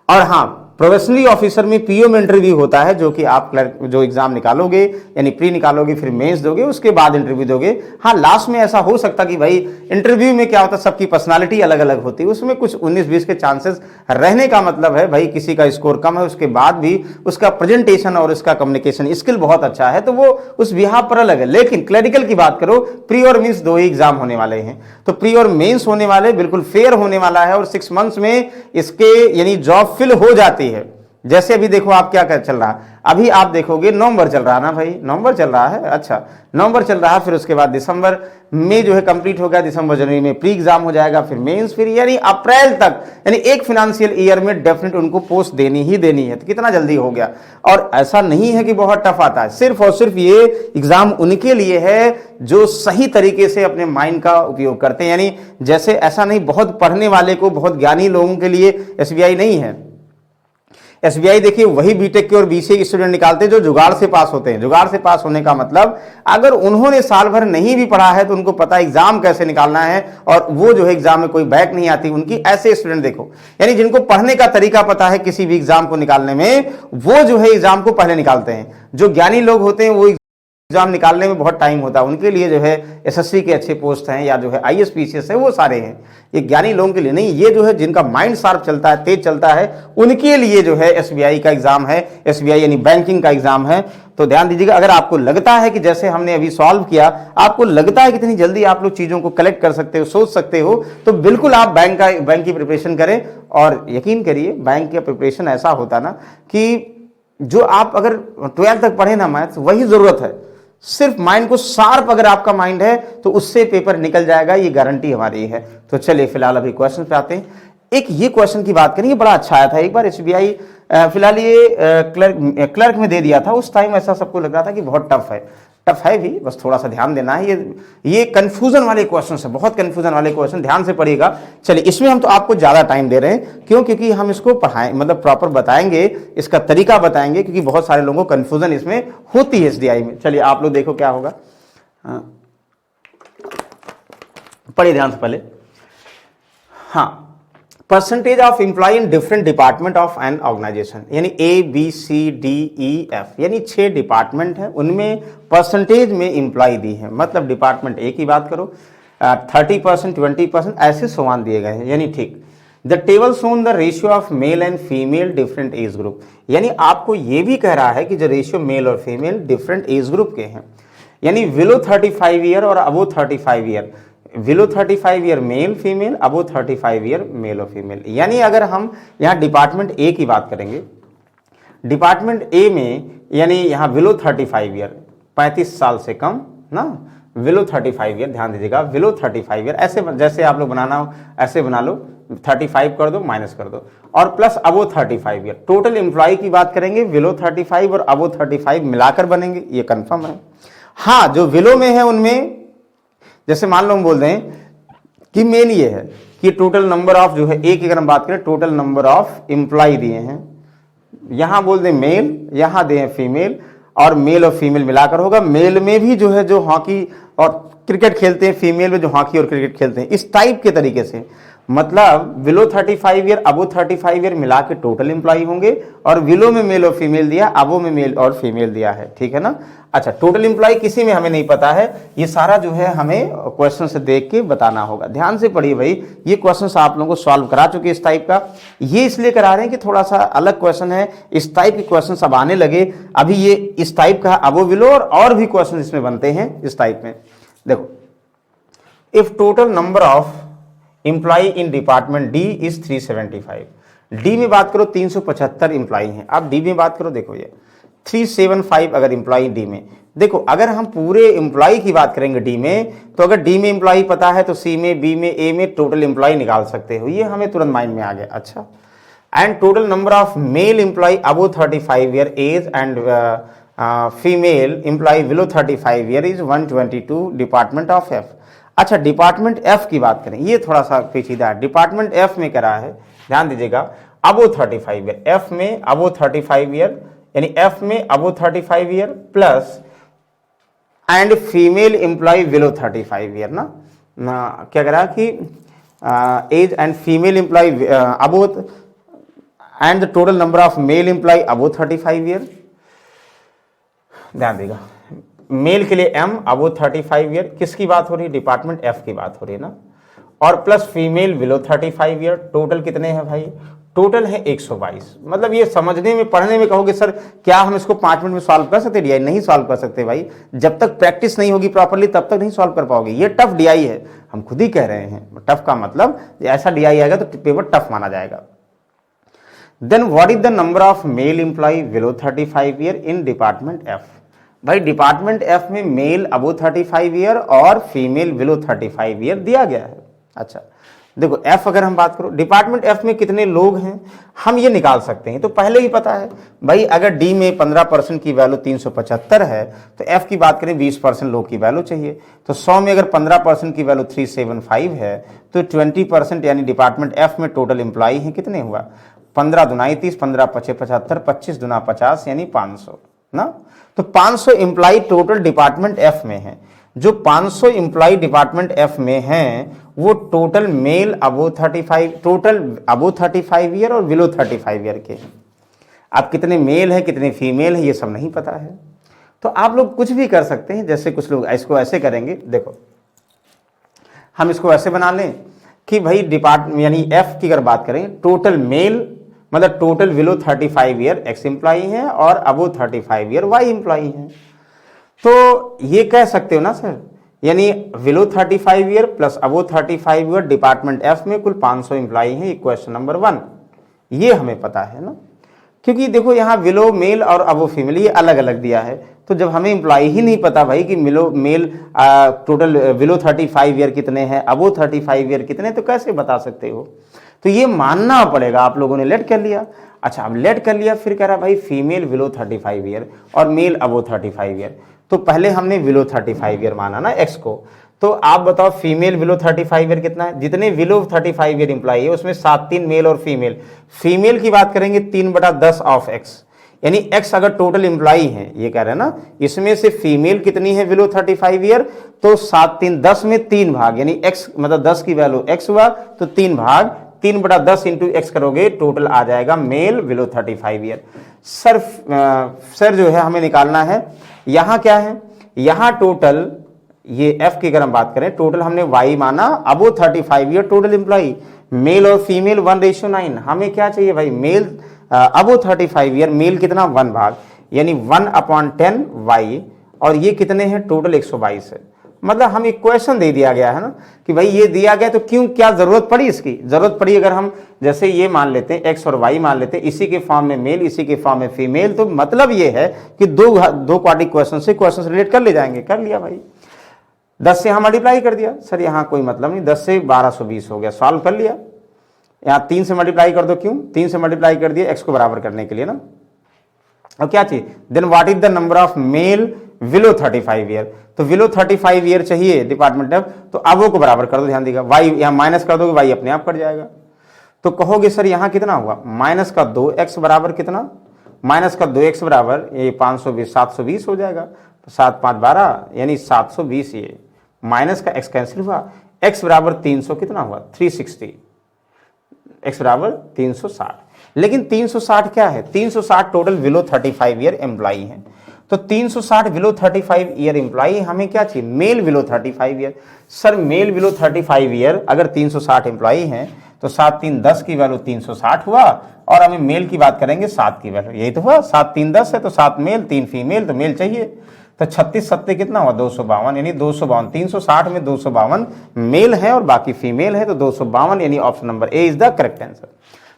और हाँ, प्रोफेशनली ऑफिसर में पीओ में इंटरव्यू होता है, जो कि आप क्लर्क जो एग्जाम निकालोगे यानी प्री निकालोगे, फिर मेंस दोगे, उसके बाद इंटरव्यू दोगे। हाँ लास्ट में ऐसा हो सकता कि भाई इंटरव्यू में क्या होता है, सबकी पर्सनालिटी अलग अलग होती है, उसमें कुछ 19-20 के चांसेस रहने का मतलब है भाई किसी का स्कोर कम है, उसके बाद भी उसका प्रेजेंटेशन और उसका कम्युनिकेशन स्किल बहुत अच्छा है, तो वो उस बिहाफ पर अलग है। लेकिन क्लरिकल की बात करो, प्री और मेंस 2 ही एग्जाम होने वाले हैं, तो प्री और मेंस होने वाले बिल्कुल फेयर होने वाला है, और 6 मंथ्स में इसके यानी जॉब फिल हो जाती है। जैसे अभी देखो आप क्या चल रहा है, अभी आप देखोगे नवंबर चल रहा है ना भाई, नवंबर चल रहा है, अच्छा नवंबर चल रहा है, फिर उसके बाद दिसंबर में जो है कंप्लीट हो गया, दिसंबर जनवरी में प्री एग्जाम हो जाएगा, फिर मेंस, फिर यानी अप्रैल तक, यानी एक फाइनेंशियल ईयर में डेफिनेट उनको पोस्ट देनी ही देनी है। तो कितना जल्दी हो गया, और ऐसा नहीं है कि बहुत टफ आता है, सिर्फ और सिर्फ ये एग्जाम उनके लिए है जो सही तरीके से अपने माइंड का उपयोग करते हैं, यानी जैसे ऐसा नहीं बहुत पढ़ने वाले को, बहुत ज्ञानी लोगों के लिए एसबीआई नहीं है, एसबीआई देखिए वही बीटेक के और बीसीए के स्टूडेंट निकालते हैं जो जुगाड़ से पास होते हैं। जुगाड़ से पास होने का मतलब अगर उन्होंने साल भर नहीं भी पढ़ा है तो उनको पता एग्जाम कैसे निकालना है और वो जो है एग्जाम में कोई बैक नहीं आती उनकी, ऐसे स्टूडेंट देखो, यानी जिनको पढ़ने का तरीका पता है किसी भी एग्जाम को निकालने में, वो जो है एग्जाम को पहले निकालते हैं। जो ज्ञानी लोग होते हैं वो एग्जाम निकालने में बहुत टाइम होता है, उनके लिए जो है एसएससी के अच्छे पोस्ट हैं या जो है आईएएस पीसीएस है वो सारे हैं। ये ज्ञानी लोगों के लिए नहीं, ये जो है जिनका माइंड शार्प चलता है, तेज चलता है, उनके लिए जो है एसबीआई का एग्जाम है, एसबीआई यानी बैंकिंग का एग्जाम है। तो ध्यान दीजिएगा, अगर आपको लगता है कि जैसे हमने अभी सॉल्व किया, आपको लगता है कितनी जल्दी आप लोग चीजों को कलेक्ट कर सकते हो, सोच सकते हो, तो बिल्कुल आप बैंक की प्रिपरेशन करें। और यकीन करिए बैंक का प्रिपरेशन ऐसा होता ना कि जो आप अगर 12th तक पढ़े ना मैथ्स, वही जरूरत है। सिर्फ माइंड को शार्प अगर आपका माइंड है तो उससे पेपर निकल जाएगा, ये गारंटी हमारी है। तो चलिए फिलहाल अभी क्वेश्चन पे आते हैं। एक ये क्वेश्चन की बात करें, ये बड़ा अच्छा आया था एक बार एसबीआई, फिलहाल ये क्लर्क में दे दिया था। उस टाइम ऐसा सबको लग रहा था कि बहुत टफ है, टफ है भी, बस थोड़ा सा ध्यान देना है। ये कंफ्यूजन वाले क्वेश्चन है, बहुत कंफ्यूजन वाले क्वेश्चन, ध्यान से पढ़िएगा। चलिए इसमें हम तो आपको ज्यादा टाइम दे रहे हैं, क्यों? क्योंकि हम इसको पढ़ाएं, मतलब प्रॉपर बताएंगे, इसका तरीका बताएंगे, क्योंकि बहुत सारे लोगों को कंफ्यूजन इसमें होती है एसडीआई में। चलिए आप लोग देखो क्या होगा, पढ़िए ध्यान से पहले। हाँ, percentage of employ in different department of an organisation, यानी A B C D E F, यानी 6 डिपार्टमेंट है, उनमें परसेंटेज में एम्प्लॉय दी है। मतलब डिपार्टमेंट ए की बात करो 30%, 20%, ऐसे समान दिए गए हैं, यानी ठीक। The table shown the ratio of male and female different age group, यानी आपको ये भी कह रहा है कि जो रेशियो मेल और फीमेल डिफरेंट एज ग्रुप के हैं, यानी बिलो 35 ईयर और above 35 year, below 35 year male female, above 35 year male और फीमेल। यानी अगर हम यहाँ डिपार्टमेंट ए की बात करेंगे, डिपार्टमेंट ए में यानी यहाँ बिलो 35 ईयर, 35 साल से कम ना, बिलो 35 ईयर, ध्यान दीजिएगा, बिलो 35 ईयर, ऐसे जैसे आप लोग बनाना हो ऐसे बना लो, 35 कर दो, माइनस कर दो, और प्लस अबो 35 ईयर। टोटल एम्प्लॉय की बात करेंगे, बिलो 35 और अबो 35 मिलाकर बनेंगे, ये कंफर्म है। हाँ, जो बिलो में है उनमें, जैसे मान लो हम बोल दें कि मेन ये है कि टोटल नंबर ऑफ जो है, एक अगर हम बात करें टोटल नंबर ऑफ एम्प्लॉय दिए हैं, यहां बोल दें मेल, यहां दें फीमेल, और मेल और फीमेल मिलाकर होगा। मेल में भी जो है जो हॉकी और क्रिकेट खेलते हैं, फीमेल में जो हॉकी और क्रिकेट खेलते हैं, इस टाइप के तरीके से। मतलब बिलो 35 ईयर अबो 35 ईयर मिला के टोटल एम्प्लॉय होंगे, और बिलो में मेल और फीमेल दिया, अबो में मेल और फीमेल दिया है, ठीक है ना। अच्छा, टोटल एम्प्लॉय किसी में हमें नहीं पता है, ये सारा जो है हमें क्वेश्चन से देख के बताना होगा। ध्यान से पढ़िए भाई, ये क्वेश्चन आप लोगों को सॉल्व करा चुके इस टाइप का, ये इसलिए करा रहे हैं कि थोड़ा सा अलग क्वेश्चन है, इस टाइप के क्वेश्चन अब आने लगे। अभी ये इस टाइप का अबो बिलो और भी क्वेश्चन इसमें बनते हैं इस टाइप में। देखो, if total number of employ in department D is 375, D में बात करो 375 एम्प्लॉय हैं। अब डी में बात करो, देखो ये 375 अगर एम्प्लॉय डी में, देखो अगर हम पूरे एम्प्लॉय की बात करेंगे डी में, तो अगर डी में एम्प्लॉय पता है तो सी में, बी में, ए में टोटल एम्प्लॉय निकाल सकते हो, ये हमें तुरंत माइंड में आ गया। अच्छा, and total number of male employee above 35 year age and female employee below 35 year is 122 department of F. अच्छा, डिपार्टमेंट एफ की बात करें, ये थोड़ा सा पेचीदा है। डिपार्टमेंट एफ में करा है, ध्यान दीजिएगा, अबो 35 ईयर, एफ में अबो 35 ईयर, यानी एफ में above 35 year plus and female employee below 35 year ना, क्या करा कि age and female employee above, and the total number of male employee above 35 year. ध्यान देगा, मेल के लिए एम अबो 35 ईयर, किसकी बात हो रही है? डिपार्टमेंट एफ की बात हो रही है ना, और plus female below 35 year. Total कितने हैं भाई? टोटल है 122। मतलब ये समझने में, पढ़ने में कहोगे सर क्या हम इसको 5 मिनट में सॉल्व कर सकते? डीआई नहीं सॉल्व कर सकते भाई, जब तक प्रैक्टिस नहीं होगी प्रॉपर्ली तब तक नहीं सॉल्व कर पाओगे। ये टफ डीआई है, हम खुद ही कह रहे हैं। टफ का मतलब ऐसा डीआई आएगा तो पेपर टफ माना जाएगा। Then what is the number of male employ below 35 year in department F? भाई डिपार्टमेंट एफ में मेल अबो 35 ईयर और फीमेल बिलो 35 ईयर दिया गया है। अच्छा देखो, एफ अगर हम बात करो, डिपार्टमेंट एफ में कितने लोग हैं हम ये निकाल सकते हैं, तो पहले ही पता है भाई। अगर डी में 15% की वैल्यू 375 है तो एफ की बात करें 20% लोग की वैल्यू चाहिए। तो 100 में अगर 15% की वैल्यू 375 है तो 20% यानी डिपार्टमेंट एफ में टोटल एम्प्लॉय है कितने हुआ? 15 दुनाई 30, 15 पचे 75, 25 दुना 50 यानी 500 ना। तो 500 एम्प्लॉय टोटल डिपार्टमेंट एफ में है। जो 500 एम्प्लॉय डिपार्टमेंट एफ में हैं वो total mail above 35, total above 35 year और बिलो 35 ईयर के हैं। आप कितने मेल है कितने फीमेल है ये सब नहीं पता है, तो आप लोग कुछ भी कर सकते हैं। जैसे कुछ लोग इसको ऐसे करेंगे, देखो हम इसको ऐसे बना लें कि भाई डिपार्टमेंट यानी एफ की अगर बात करें, टोटल मेल मतलब total below 35 year x employee हैं और अबो 35 ईयर वाई एम्प्लॉई हैं। तो ये कह सकते हो ना सर, यानी बिलो 35 ईयर प्लस अबो 35 ईयर डिपार्टमेंट एफ में कुल 500 एम्प्लॉई हैं। क्वेश्चन नंबर 1 ये हमें पता है ना, क्योंकि देखो यहाँ बिलो मेल और अबो फीमेल ये अलग अलग दिया है। तो जब हमें एम्प्लॉई ही नहीं पता भाई कि मिलो मेल टोटल बिलो 35 ईयर कितने हैं, अबो 35 ईयर कितने, तो कैसे बता सकते हो। तो ये मानना पड़ेगा। आप लोगों ने लेट कर लिया, अच्छा अब लेट कर लिया, फिर कह रहा भाई फीमेल बिलो 35 ईयर और मेल अबो 35 ईयर। तो पहले हमने बिलो 35 ईयर माना ना एक्स को, तो आप बताओ फीमेल बिलो 35 ईयर कितना है। जितने बिलो 35 ईयर इंप्लाई है उसमें 7 3 मेल और फीमेल। फीमेल की बात करेंगे 3/10 ऑफ एक्स, यानी एक्स अगर टोटल इंप्लाई है, ये कह रहे हैं ना, इसमें से फीमेल कितनी है बिलो 35 ईयर, तो 7 3 10 में 3 भाग, यानी एक्स मतलब 10 की वैल्यू एक्स हुआ तो 3 भाग, 3/10 इंटू एक्स करोगे टोटल आ जाएगा मेल बिलो 35 ईयर। सर जो है हमें निकालना है, यहां क्या है, यहां टोटल ये एफ की अगर हम बात करें, टोटल हमने वाई माना अबो 35 ईयर टोटल इंप्लॉई, मेल और फीमेल 1:9। हमें क्या चाहिए भाई, मेल अबो 35 ईयर, मेल कितना 1 भाग, यानी 1/10 वाई, और ये कितने हैं टोटल 122 है। मतलब हम एक क्वेश्चन दे दिया गया है ना कि भाई ये दिया गया तो क्यों, क्या जरूरत पड़ी इसकी, जरूरत पड़ी अगर हम जैसे ये मान लेते हैं एक्स और वाई मान लेते हैं, इसी के फॉर्म में मेल इसी के फॉर्म में फीमेल, तो मतलब ये है कि दो क्वाड्रेटिक क्वेश्चन से क्वेश्चन रिलेट कर ले जाएंगे। कर लिया भाई, 10 से यहां मल्टीप्लाई कर दिया, सर यहां कोई मतलब नहीं, 10 से 1220 हो गया, सॉल्व कर लिया। यहां 3 से मल्टीप्लाई कर दो, क्यों 3 से मल्टीप्लाई कर दिया, एक्स को बराबर करने के लिए ना। और क्या चाहिए, then what is the number of male below 35 year, तो बिलो 35 ईयर चाहिए डिपार्टमेंट ऑफ, तो अब वो को बराबर कर दो, ध्यान देगा वाई यहां माइनस कर दोगे, वाई अपने आप कट जाएगा। तो कहोगे सर यहां कितना हुआ, माइनस का 2x बराबर कितना, माइनस का 2x बराबर ये 520 720 हो जाएगा, तो 7 5 12 यानी 720, ये माइनस का x कैंसिल हुआ, x बराबर 300 कितना हुआ 360, x बराबर 360। लेकिन 360 क्या है, 360 टोटल बिलो 35 ईयर एम्प्लॉई है। तो 360 बिलो 35 ईयर एम्प्लॉई, हमें क्या चाहिए, male below 35 year. Sir male below 35 year अगर 360 एम्प्लॉई हैं तो 7 3 10 की वैल्यू 360 हुआ, और हमें मेल की बात करेंगे 7 की वैल्यू, यही तो हुआ, 7 3 10 है तो 7 मेल 3 फीमेल, तो मेल चाहिए। तो 36 7 कितना हुआ 252, यानी 252, 360 में 252 मेल है और बाकी फीमेल है, तो 252 यानी option number A is the correct answer.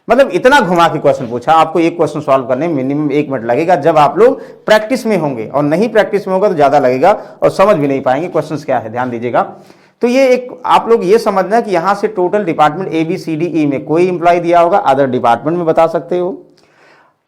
मतलब इतना घुमा के क्वेश्चन पूछा, आपको एक क्वेश्चन सॉल्व करने में मिनिमम 1 मिनट लगेगा जब आप लोग प्रैक्टिस में होंगे, और नहीं प्रैक्टिस में होगा तो ज्यादा लगेगा और समझ भी नहीं पाएंगे क्वेश्चंस क्या है, ध्यान दीजिएगा। तो ये एक आप लोग ये समझना है कि यहां से total department A B C D E में कोई इंप्लॉय दिया होगा, अदर डिपार्टमेंट में बता सकते हो,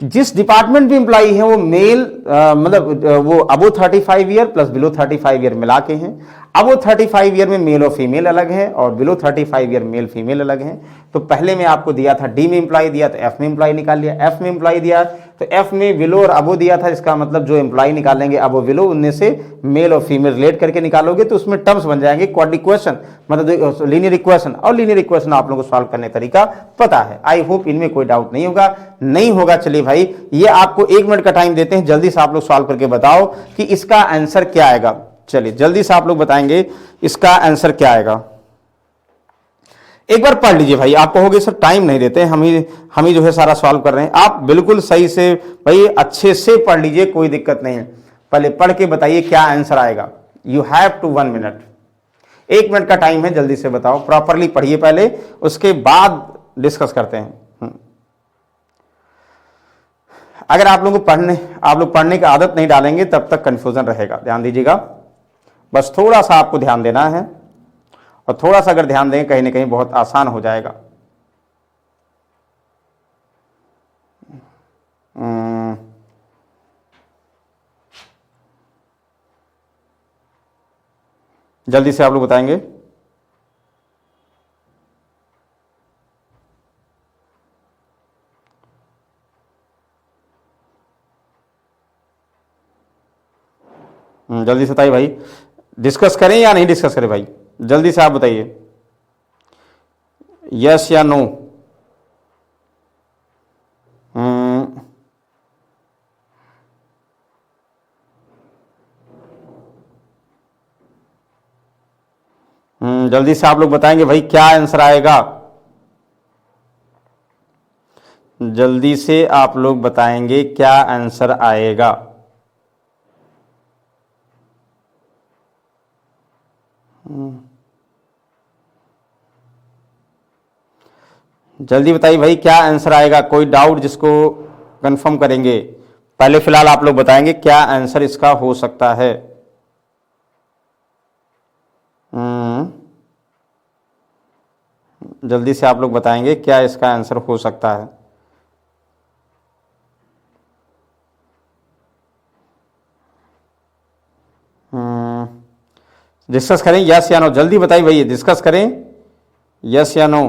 जिस डिपार्टमेंट में इंप्लॉई है वो मेल मतलब वो अबो 35 ईयर प्लस बिलो 35 ईयर मिला के हैं। अबो 35 ईयर में मेल और फीमेल अलग है और बिलो 35 ईयर मेल फीमेल अलग है। तो पहले में आपको दिया था डी में इंप्लॉई दिया तो एफ में इंप्लॉई निकाल लिया, एफ में इंप्लॉई दिया तो एफ में बिलो और अबो दिया था, इसका मतलब जो इंप्लॉई निकालेंगे अबो बिलो उनमें से मेल और फीमेल रिलेट करके निकालोगे तो उसमें टर्म्स बन जाएंगे क्वाड्रेटिक क्वेश्चन, मतलब लीनियर इक्वेशन। और लीनियर इक्वेशन आप लोगों को सॉल्व करने तरीका पता है, आई होप इनमें कोई डाउट नहीं होगा। नहीं होगा चलिए भाई, ये आपको 1 मिनट का टाइम देते हैं, जल्दी से आप लोग सॉल्व करके बताओ कि इसका आंसर क्या आएगा। चलिए जल्दी से आप लोग बताएंगे इसका आंसर क्या आएगा। एक बार पढ़ लीजिए भाई, आप कहोगे सर टाइम नहीं देते, हम ही जो है सारा सॉल्व कर रहे हैं। आप बिल्कुल सही से भाई अच्छे से पढ़ लीजिए, कोई दिक्कत नहीं है। पहले पढ़ के बताइए क्या आंसर आएगा। You have to 1 minute, 1 minute का टाइम है, जल्दी से बताओ। प्रॉपरली पढ़िए पहले, उसके बाद डिस्कस करते हैं। अगर आप लोग पढ़ने की आदत नहीं डालेंगे तब तक कंफ्यूजन रहेगा, ध्यान दीजिएगा। बस थोड़ा सा आपको ध्यान देना है, और थोड़ा सा अगर ध्यान दें कहीं ना कहीं बहुत आसान हो जाएगा। जल्दी से आप लोग बताएंगे। जल्दी से बताइए भाई, डिस्कस करें या नहीं डिस्कस करें भाई, जल्दी से आप बताइए, यस या नो। जल्दी से आप लोग बताएंगे भाई क्या आंसर आएगा, जल्दी से आप लोग बताएंगे क्या आंसर आएगा। जल्दी बताइए भाई क्या आंसर आएगा, कोई डाउट जिसको कंफर्म करेंगे। पहले फिलहाल आप लोग बताएंगे क्या आंसर इसका हो सकता है। जल्दी से आप लोग बताएंगे क्या इसका आंसर हो सकता है। डिस्कस करें यस या नो, जल्दी बताइए भैया, डिस्कस करें यस या नो।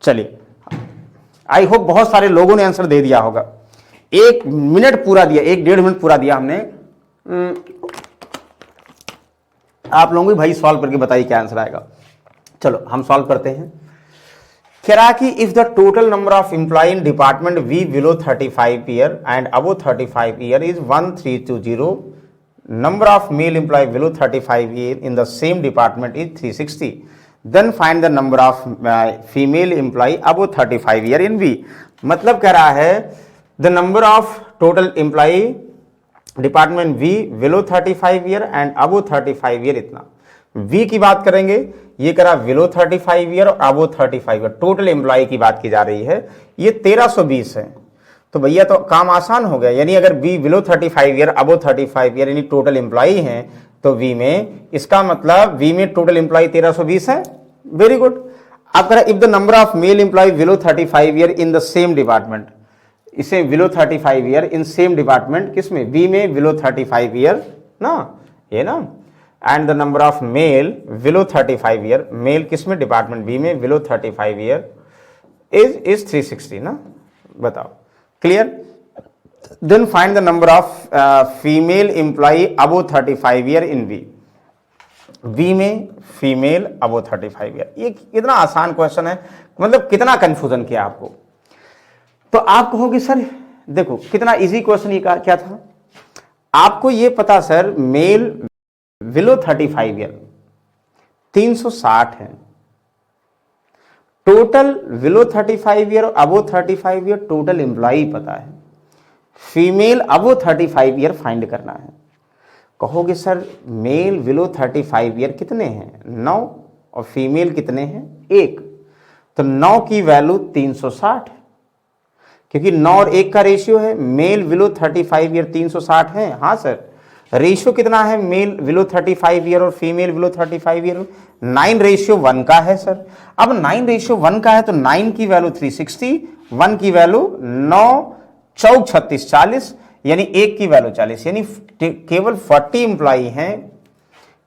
चलिए, आई होप बहुत सारे लोगों ने आंसर दे दिया होगा। 1 मिनट पूरा दिया, 1-1.5 मिनट पूरा दिया हमने। आप लोग भी भाई सॉल्व करके बताइए क्या आंसर आएगा। चलो हम सॉल्व करते हैं। कह रहा कि if the total number of employ in department V below 35 year and above 35 year is 1320, number of male employee below 35 year in the same department is 360, then find the number of female employee above 35 year in V। मतलब कह रहा है the number of total employee department V below 35 year and above 35 year इतना। V की बात करेंगे, ये करा below 35 ईयर और above 35 ईयर, टोटल एम्प्लॉय की बात की जा रही है, ये 1320 है। तो भैया तो काम आसान हो गया, यानी अगर V बिलो 35 ईयर अबो 35 ईयर यानी टोटल एम्प्लॉई हैं तो V में, इसका मतलब V में टोटल एम्प्लॉई 1320 है। Very good. अब कह if the number of male employ below 35 year in the same department, इसे below 35 year in same department, किसमें V में बिलो 35 ईयर ना, ये ना, and the number of male below 35 year, male किसमें डिपार्टमेंट V में बिलो 35 ईयर इज 360 ना, बताओ clear. Then find the number of female employee above 35 year in V में फीमेल अबो 35 ईयर। ये कितना आसान क्वेश्चन है, मतलब कितना कंफ्यूजन किया आपको। तो आप कहोगे सर देखो कितना इजी क्वेश्चन, ये क्या था, आपको ये पता सर मेल बिलो 35 ईयर 360 है, टोटल बिलो 35 ईयर अबो 35 ईयर टोटल एम्प्लॉई पता है, फीमेल अबो 35 ईयर फाइंड करना है। कहोगे सर मेल बिलो 35 ईयर कितने हैं, 9, और फीमेल कितने हैं, 1, तो 9 की वैल्यू 360 है, क्योंकि 9 और 1 का रेशियो है। मेल बिलो 35 ईयर 360 है, हाँ सर। रेशियो कितना है मेल बिलो 35 ईयर और फीमेल बिलो 35 ईयर, 9:1 का है सर। अब 9:1 का है तो 9 की वैल्यू 360, 1 की वैल्यू 9, 4 36 40, यानी 1 की वैल्यू 40, यानी केवल 40 एम्प्लॉई हैं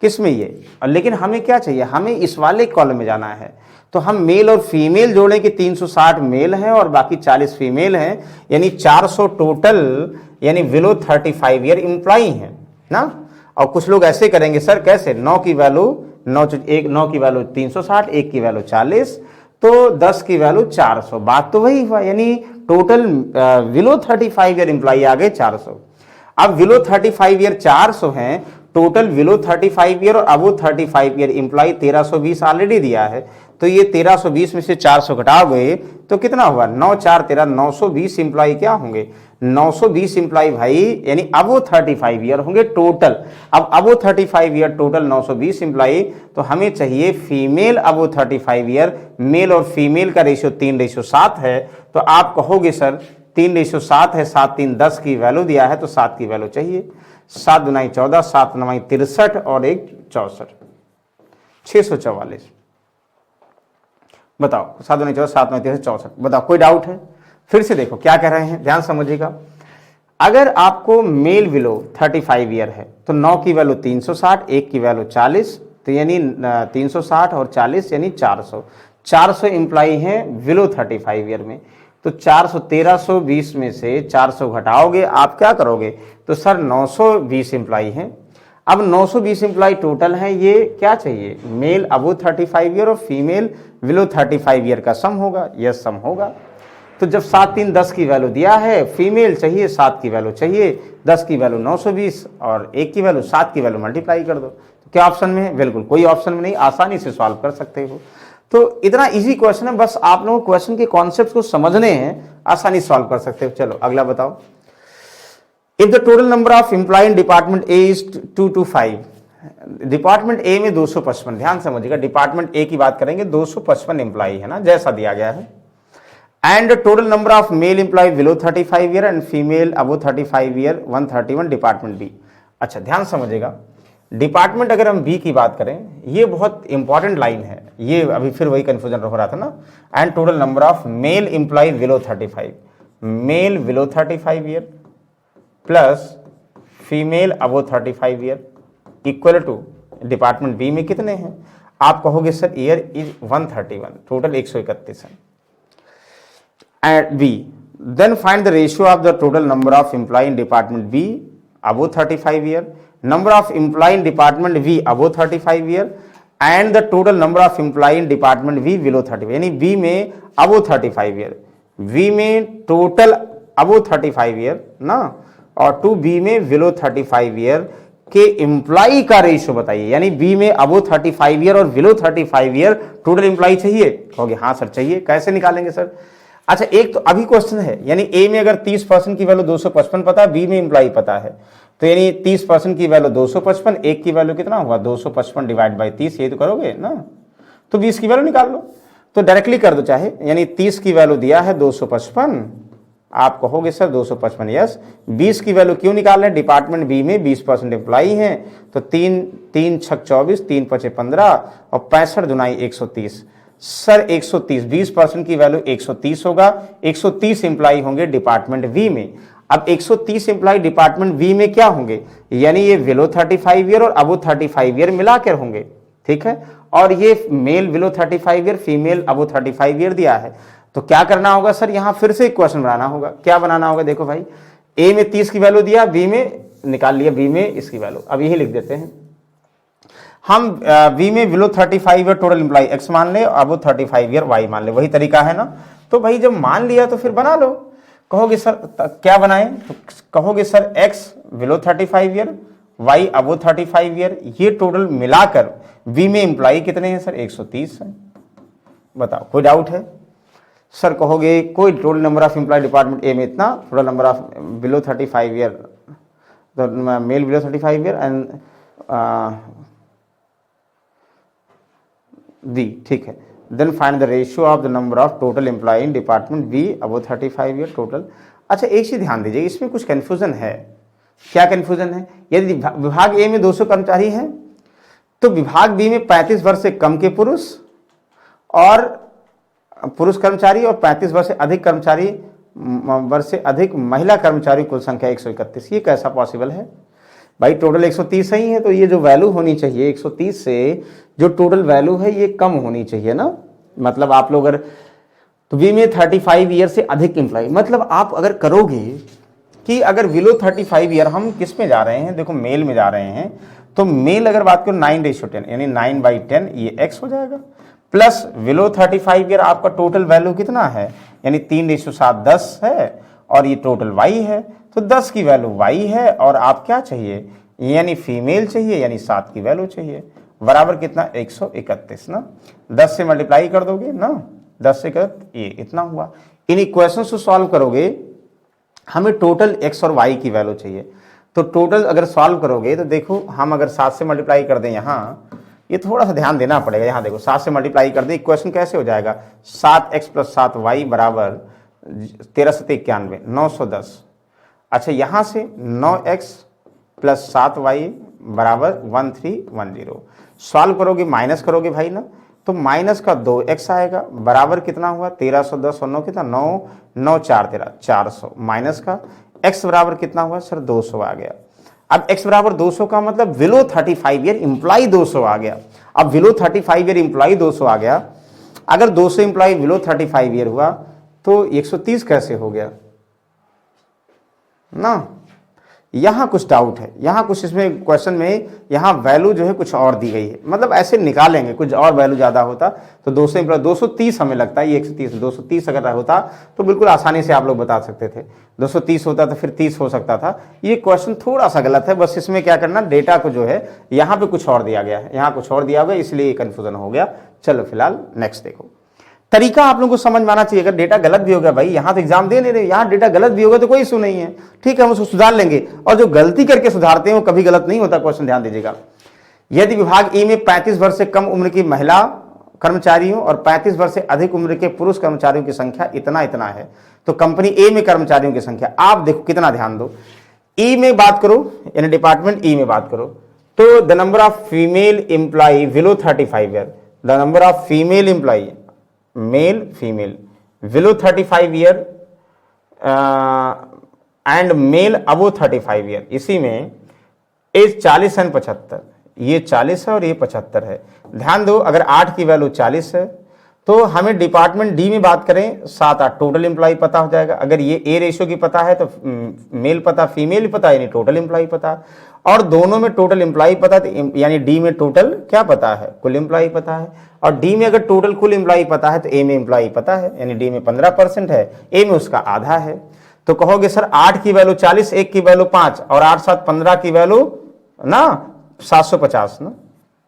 किसमें ये। और लेकिन हमें क्या चाहिए, हमें इस वाले कॉलम में जाना है, तो हम मेल और फीमेल जोड़ें कि 360 मेल हैं और बाकी 40 फीमेल हैं, यानी 400 टोटल, यानी बिलो 35 ईयर एम्प्लॉई हैं ना। और कुछ लोग ऐसे करेंगे सर, कैसे, 9 की वैल्यू 9 की वैल्यू 360, 1 की वैल्यू 40, तो 10 की वैल्यू 400, बात तो वही हुआ, यानी टोटल बिलो 35 ईयर एम्प्लॉई आ गए 400। अब बिलो 35 ईयर 400 हैं, टोटल बिलो 35 ईयर और अबो 35 ईयर एम्प्लॉई 1320 ऑलरेडी दिया है, तो ये 1320 में से 400 घटाओगे तो कितना हुआ, 9 4 13, 920 एम्प्लॉई क्या होंगे, 920 एम्प्लॉई भाई, यानी अबो 35 ईयर होंगे टोटल। अब अबो 35 ईयर टोटल 920 एम्प्लॉई, तो हमें चाहिए फीमेल अबो 35 ईयर, मेल और फीमेल का रेशियो 3:7 है, तो आप कहोगे सर 3:7 है, 7 3 10 की वैल्यू दिया है तो 7 की वैल्यू चाहिए, 7 दूनी 14, 7 9 63 और 1 64, 644। बताओ 7 दूनी 14, 7 9 63 64, बताओ कोई डाउट है। फिर से देखो क्या कह रहे हैं, ध्यान समझिएगा। अगर आपको मेल बिलो 35 ईयर है तो 9 की वैल्यू 360, 1 की वैल्यू 40, तो यानी 360 और 40 यानी 400 एम्प्लॉई हैं बिलो 35 ईयर में। तो 1320 में से 400 घटाओगे, आप क्या करोगे, तो सर 920 एम्प्लॉई हैं। अब 920 एम्प्लॉई टोटल हैं, ये क्या चाहिए, मेल अबो 35 ईयर और फीमेल बिलो 35 ईयर का सम होगा, यस सम होगा। तो जब 7 3 10 की वैल्यू दिया है, फीमेल चाहिए 7 की वैल्यू चाहिए, 10 की वैल्यू 920 और 1 की वैल्यू 7 की वैल्यू मल्टीप्लाई कर दो। तो क्या ऑप्शन में है, बिल्कुल कोई ऑप्शन में नहीं, आसानी से सॉल्व कर सकते हो। तो इतना इजी क्वेश्चन है, बस आप लोगों को क्वेश्चन के कॉन्सेप्ट को समझने हैं, आसानी सॉल्व कर सकते हो। चलो अगला बताओ। If the total number of employ in department A is 225, department A में 255, ध्यान समझिएगा, डिपार्टमेंट ए की बात करेंगे, 255 एम्प्लॉय है ना, जैसा दिया गया है। And total number of male employ below 35 year and female above 35 year 131 department B. अच्छा ध्यान समझिएगा, डिपार्टमेंट अगर हम बी की बात करें, ये बहुत इंपॉर्टेंट लाइन है, ये अभी फिर वही कंफ्यूजन हो रहा था ना। And total number of male employ below 35, male below 35 year plus female above 35 year equal to department B में कितने हैं, आप कहोगे सर ईयर इज 131, टोटल 131 है। And B, then find the ratio of the total number of employ in department B above 35 year, number of employee in department V above 35 year and the total number of employee in department V below 35, यानी B में above 35 year, V में total above 35 year ना, और 2B में below 35 year के employee का ratio बताइए। यानी बी में अबो 35 ईयर और बिलो 35 ईयर टोटल एम्प्लॉई चाहिए, कहोगे हाँ सर चाहिए, कैसे निकालेंगे सर। अच्छा एक तो अभी क्वेश्चन है, यानी ए में अगर 30% की वैल्यू 255 पता है, बी में एम्प्लॉई पता है, तो यानी 30% की वैल्यू 255, एक की वैल्यू कितना हुआ 255 डिवाइड बाई 30, ये तो करोगे ना, तो 20 की वैल्यू निकाल लो, तो डायरेक्टली कर दो चाहे, यानी 30 की वैल्यू दिया है 255, आप कहोगे सर 255 यस। 20 की वैल्यू क्यों निकाल रहे हैं, डिपार्टमेंट बी में 20% एम्प्लॉई हैं, तो 3 3 6 24, 3 5 15 और 65 दुनाई 130, सर 130, 20% की वैल्यू 130 होगा, 130 एम्प्लॉई होंगे डिपार्टमेंट बी में। अब 130 एम्प्लॉई डिपार्टमेंट बी में क्या होंगे, यानी ये बिलो 35 ईयर और अबो 35 ईयर मिलाकर होंगे, ठीक है, और ये mail below 35 year, female above 35 year दिया है। तो क्या करना होगा सर, यहां फिर से इक्वेशन बनाना होगा, क्या बनाना होगा, देखो भाई ए में 30 की वैल्यू दिया, बी में निकाल लिया, बी में इसकी वैल्यू, अब यही लिख देते हैं हम, बी में below 35 year total employee x मान ले, अबो 35 ईयर वाई मान ले, वही तरीका है ना। तो भाई जब मान लिया तो फिर बना लो, कहोगे सर क्या बनाएं, तो कहोगे sir x below 35 year, y अबो 35 ईयर, ये टोटल मिलाकर b में एम्प्लॉई कितने हैं सर 130 है, बताओ कोई डाउट है सर, कहोगे कोई total number of employ department A में इतना, total number of below 35 year, तो male below 35 year and b, ठीक है, then find the ratio of the number of total employ in department B above 35 year total. अच्छा एक चीज ध्यान दीजिए, इसमें कुछ कंफ्यूजन है, क्या कंफ्यूजन है, यदि विभाग ए में 200 कर्मचारी हैं तो विभाग बी में 35 वर्ष से कम के पुरुष कर्मचारी और 35 वर्ष से अधिक कर्मचारी, वर्ष से अधिक महिला कर्मचारी, कुल संख्या 131, ये कैसा पॉसिबल है भाई, टोटल 130 ही है, तो ये जो वैल्यू होनी चाहिए 130 से जो टोटल वैल्यू है ये कम होनी चाहिए ना, मतलब आप लोग अगर, तो बी में 35 ईयर से अधिक एम्प्लॉय, मतलब आप अगर करोगे कि अगर बिलो 35 ईयर, हम किस में जा रहे हैं, देखो मेल में जा रहे हैं, तो मेल अगर बात करो 9:10 यानी 9/10 ये x हो जाएगा, प्लस बिलो 35 ईयर आपका टोटल वैल्यू कितना है, यानी 3:7 10 है, और ये टोटल y है, तो 10 की वैल्यू y है, और आप क्या चाहिए, यानी फीमेल चाहिए, यानी 7 की वैल्यू चाहिए, बराबर कितना 131 ना, 10 से मल्टीप्लाई कर दोगे ना, 10 से कर ये इतना हुआ। इन इक्वेशन को सॉल्व करोगे, हमें टोटल x और y की वैल्यू चाहिए, तो टोटल अगर सॉल्व करोगे तो देखो हम अगर 7 से मल्टीप्लाई कर दें, यहाँ ये थोड़ा सा ध्यान देना पड़ेगा, यहाँ देखो 7 से मल्टीप्लाई कर दें, इक्वेशन कैसे हो जाएगा, 7x + 7y बराबर 13 7 91 910। अच्छा यहाँ से 9x + 7y बराबर 1310, सॉल्व करोगे माइनस करोगे भाई ना, तो माइनस का 2x आएगा, बराबर कितना हुआ 1310 और 9 कितना 9 9 4 13 400, माइनस का x बराबर कितना हुआ सर 200 आ गया। अब x बराबर 200 का मतलब बिलो 35 ईयर एम्प्लॉय 200 आ गया। अब बिलो 35 ईयर एम्प्लॉय 200 आ गया, अगर 200 एम्प्लॉय बिलो 35 ईयर हुआ तो 130 कैसे हो गया ना। यहाँ कुछ डाउट है, यहाँ कुछ इसमें क्वेश्चन में यहाँ वैल्यू जो है कुछ और दी गई है, मतलब ऐसे निकालेंगे, कुछ और वैल्यू ज़्यादा होता तो 230 हमें लगता है, ये 130 230 अगर होता तो बिल्कुल आसानी से आप लोग बता सकते थे। 230 होता तो फिर 30 हो सकता था। ये क्वेश्चन थोड़ा सा गलत है, बस इसमें क्या करना, डेटा को जो है यहाँ पे कुछ और दिया गया है, यहाँ कुछ और दिया हुआ है, इसलिए कन्फ्यूजन हो गया। चलो फिलहाल नेक्स्ट देखो। तरीका आप लोगों को समझ में आना चाहिए। अगर डेटा गलत भी होगा, भाई यहाँ तो एग्जाम दे नहीं रहे, यहाँ डेटा गलत भी होगा तो कोई इशू नहीं है, ठीक है, हम उसको सुधार लेंगे। और जो गलती करके सुधारते हैं वो कभी गलत नहीं होता क्वेश्चन, ध्यान दीजिएगा। यदि विभाग ई में 35 वर्ष से कम उम्र की महिला कर्मचारियों और 35 वर्ष से अधिक उम्र के पुरुष कर्मचारियों की संख्या इतना इतना है, तो कंपनी ए में कर्मचारियों की संख्या, आप देखो कितना ध्यान दो, ई में बात करो, यानी डिपार्टमेंट ई में बात करो, तो the number of female employee below 35 year, the number of female employee, male female below 35 year and male above 35 year, इसी में एज 40 एंड 75, ये 40 है और ये 75 है। ध्यान दो, अगर 8 की वैल्यू 40 है तो हमें डिपार्टमेंट डी में बात करें 7-8 टोटल एम्प्लॉय पता हो जाएगा। अगर ये ए रेशियो की पता है तो मेल पता, फीमेल पता, यानी टोटल एम्प्लॉय पता, और दोनों में टोटल एम्प्लॉय पता, यानी डी में टोटल क्या पता है, कुल एम्प्लॉय पता है। और डी में अगर टोटल कुल एम्प्लॉय पता है तो ए में एम्प्लॉय पता है, यानी डी में 15% है, ए में उसका आधा है। तो कहोगे सर 8 की वैल्यू 40, 1 की वैल्यू 5 और 8 7 15 की वैल्यू ना 750 ना।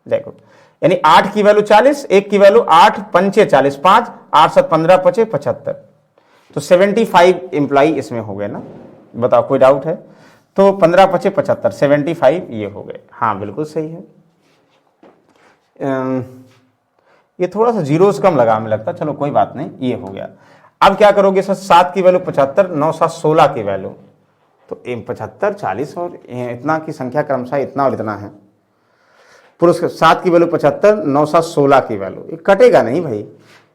देखो, यानी 8 की वैल्यू 40, 1 की वैल्यू 8 पंचे 40, 5 8 7 15 पचे 75, तो 75 एम्प्लॉय इसमें हो गए ना। बताओ कोई डाउट है? तो 15 पचे 75, 75 ये हो गए। हाँ बिल्कुल सही है। ये थोड़ा सा जीरोस कम लगा हमें लगता, चलो कोई बात नहीं, ये हो गया। अब क्या करोगे सर, 7 की वैल्यू 75, 9 7 16 की वैल्यू, तो 75 40 और इतना की संख्या क्रमशः इतना और इतना है। पुरुष 7 की वैल्यू 75, 9 7 16 की वैल्यू, ये कटेगा नहीं भाई,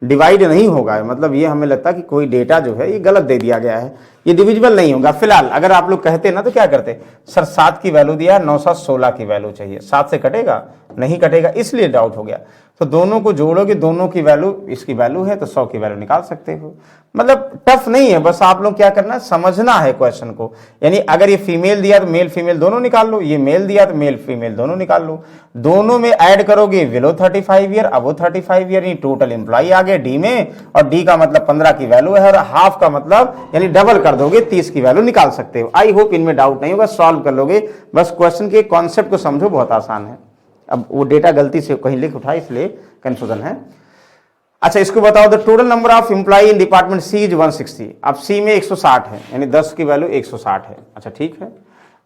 डिवाइड नहीं होगा, मतलब ये हमें लगता है कि कोई डेटा जो है ये गलत दे दिया गया है, ये डिविजिबल नहीं होगा। फिलहाल अगर आप लोग कहते ना तो क्या करते, सर 7 की वैल्यू दिया, 9 7 16 की वैल्यू चाहिए, 7 से कटेगा नहीं, कटेगा, इसलिए डाउट हो गया। तो दोनों को जोड़ोगे, दोनों की वैल्यू, इसकी वैल्यू है तो 100 की वैल्यू निकाल सकते हो। मतलब टफ नहीं है, बस आप लोग क्या करना है, समझना है क्वेश्चन को। यानी अगर ये फीमेल दिया तो मेल फीमेल दोनों निकाल लो, ये मेल दिया तो मेल फीमेल दोनों निकाल लो, दोनों में ऐड करोगे बिलो 35 ईयर अबो 35 ईयर, टोटल एम्प्लॉय आ गए डी में, और डी का मतलब 15 की वैल्यू है, और हाफ का मतलब यानी डबल कर दोगे 30 की वैल्यू निकाल सकते हो। आई होप इनमें डाउट नहीं होगा, सॉल्व कर लोगे, बस क्वेश्चन के कॉन्सेप्ट को समझो, बहुत आसान है। अब वो डेटा गलती से कहीं लिख उठा इसलिए कंफ्यूजन है। अच्छा इसको बताओ, the total number of employ in department C is 160। अब सी में 160 है, यानी 10 की वैल्यू 160 है। अच्छा ठीक है,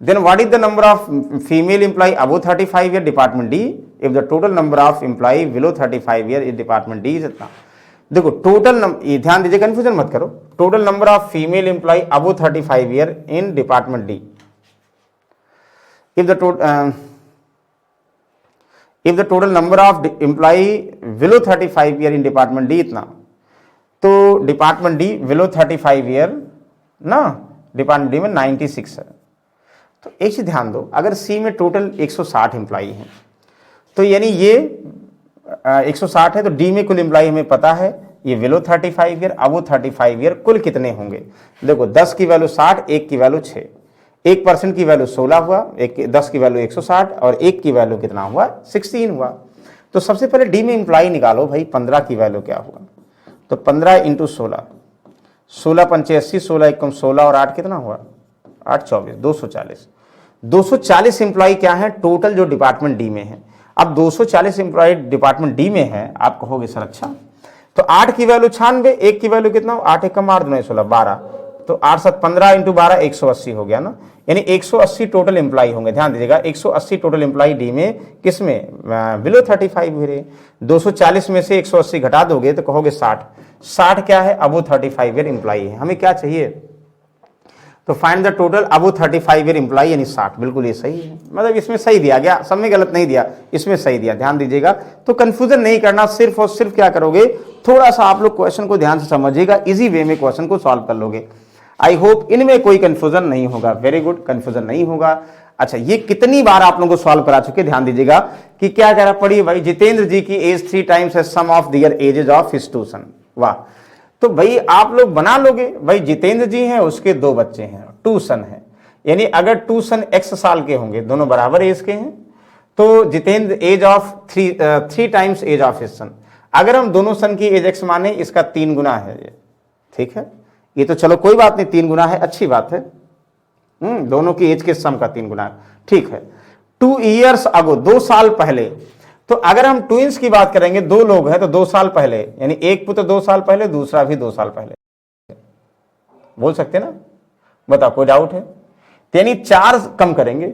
then what is the number of female employee above 35 year department D, if the total number of employee below 35 year in department D is इतना। देखो टोटल ये ध्यान दीजिए, कंफ्यूजन मत करो, total number of female employee above 35 year in department D, if the total number of employee below 35 year in department D इतना, तो department D below 35 year ना, डिपार्टमेंट डी में 96 है। तो एक चीज ध्यान दो, अगर सी में टोटल 160 एम्प्लॉई हैं, तो यानी ये 160 है, तो डी में कुल एम्प्लॉई हमें पता है, ये below 35 ईयर अबो 35 ईयर कुल कितने होंगे। देखो 10 की वैल्यू 60, 1 की वैल्यू 6, 1% की वैल्यू 16 हुआ, 10 की वैल्यू 160 और 1 की वैल्यू कितना हुआ, 16 हुआ। तो सबसे पहले डी में एम्प्लॉय निकालो भाई, 15 की वैल्यू क्या हुआ, तो 15 इंटू 16, 16 पंचे 80, 16 एकम 16 और 8 कितना हुआ, 8 24, 240। 240 एम्प्लॉय क्या है टोटल जो डिपार्टमेंट डी में है। अब 240 एम्प्लॉय डिपार्टमेंट डी में है, आप कहोगे सर अच्छा, तो 8 की वैल्यू 96, 1 की वैल्यू कितना, 8 एकम 8 2 16 12, तो 8 7 15 इंटू 12 180 हो गया ना, यानी 180 टोटल एम्प्लॉय होंगे। ध्यान दीजिएगा 180 टोटल एम्प्लॉय डी में, किसमें, बिलो 35 ईयर। 240 में से 180 घटा दोगे तो कहोगे 60, 60 क्या है, अबो 35 ईयर एम्प्लॉय है। हमें क्या चाहिए, तो find the total above 35 year employee, यानी 60। बिल्कुल ये सही है, मतलब इसमें सही दिया गया, सब में गलत नहीं दिया, इसमें सही दिया। ध्यान दीजिएगा, तो कंफ्यूजन नहीं करना, सिर्फ और सिर्फ क्या करोगे, थोड़ा सा आप लोग क्वेश्चन को ध्यान से समझिएगा, इजी वे में क्वेश्चन को सॉल्व कर लोगे। आई होप इनमें कोई कंफ्यूजन नहीं होगा, वेरी गुड, कंफ्यूजन नहीं होगा। अच्छा ये कितनी बार आप लोगों को सॉल्व करा चुके, ध्यान दीजिएगा कि क्या कह रहा, पढ़िए भाई, जितेंद्र जी की age 3 times sum of their ages of his two son. वाह, तो भाई आप लोग बना लोगे। भाई जितेंद्र जी हैं, उसके 2 बच्चे हैं, 2 सन है, यानी अगर 2 सन x साल के होंगे, दोनों बराबर एज के हैं, तो Jitendra age of 3 times age of his son. अगर हम दोनों सन की एज x माने, इसका 3 गुना है ये, ठीक है। ये तो चलो कोई बात नहीं, 3 गुना है, अच्छी बात है। दोनों की एज के सम का 3 गुना है, ठीक है। 2 ईयर्स अगो, 2 साल पहले। तो अगर हम ट्विंस की बात करेंगे, 2 लोग हैं तो 2 साल पहले, यानी एक पुत्र 2 साल पहले, दूसरा भी 2 साल पहले, बोल सकते ना। बताओ कोई डाउट है? तो यानी 4 कम करेंगे,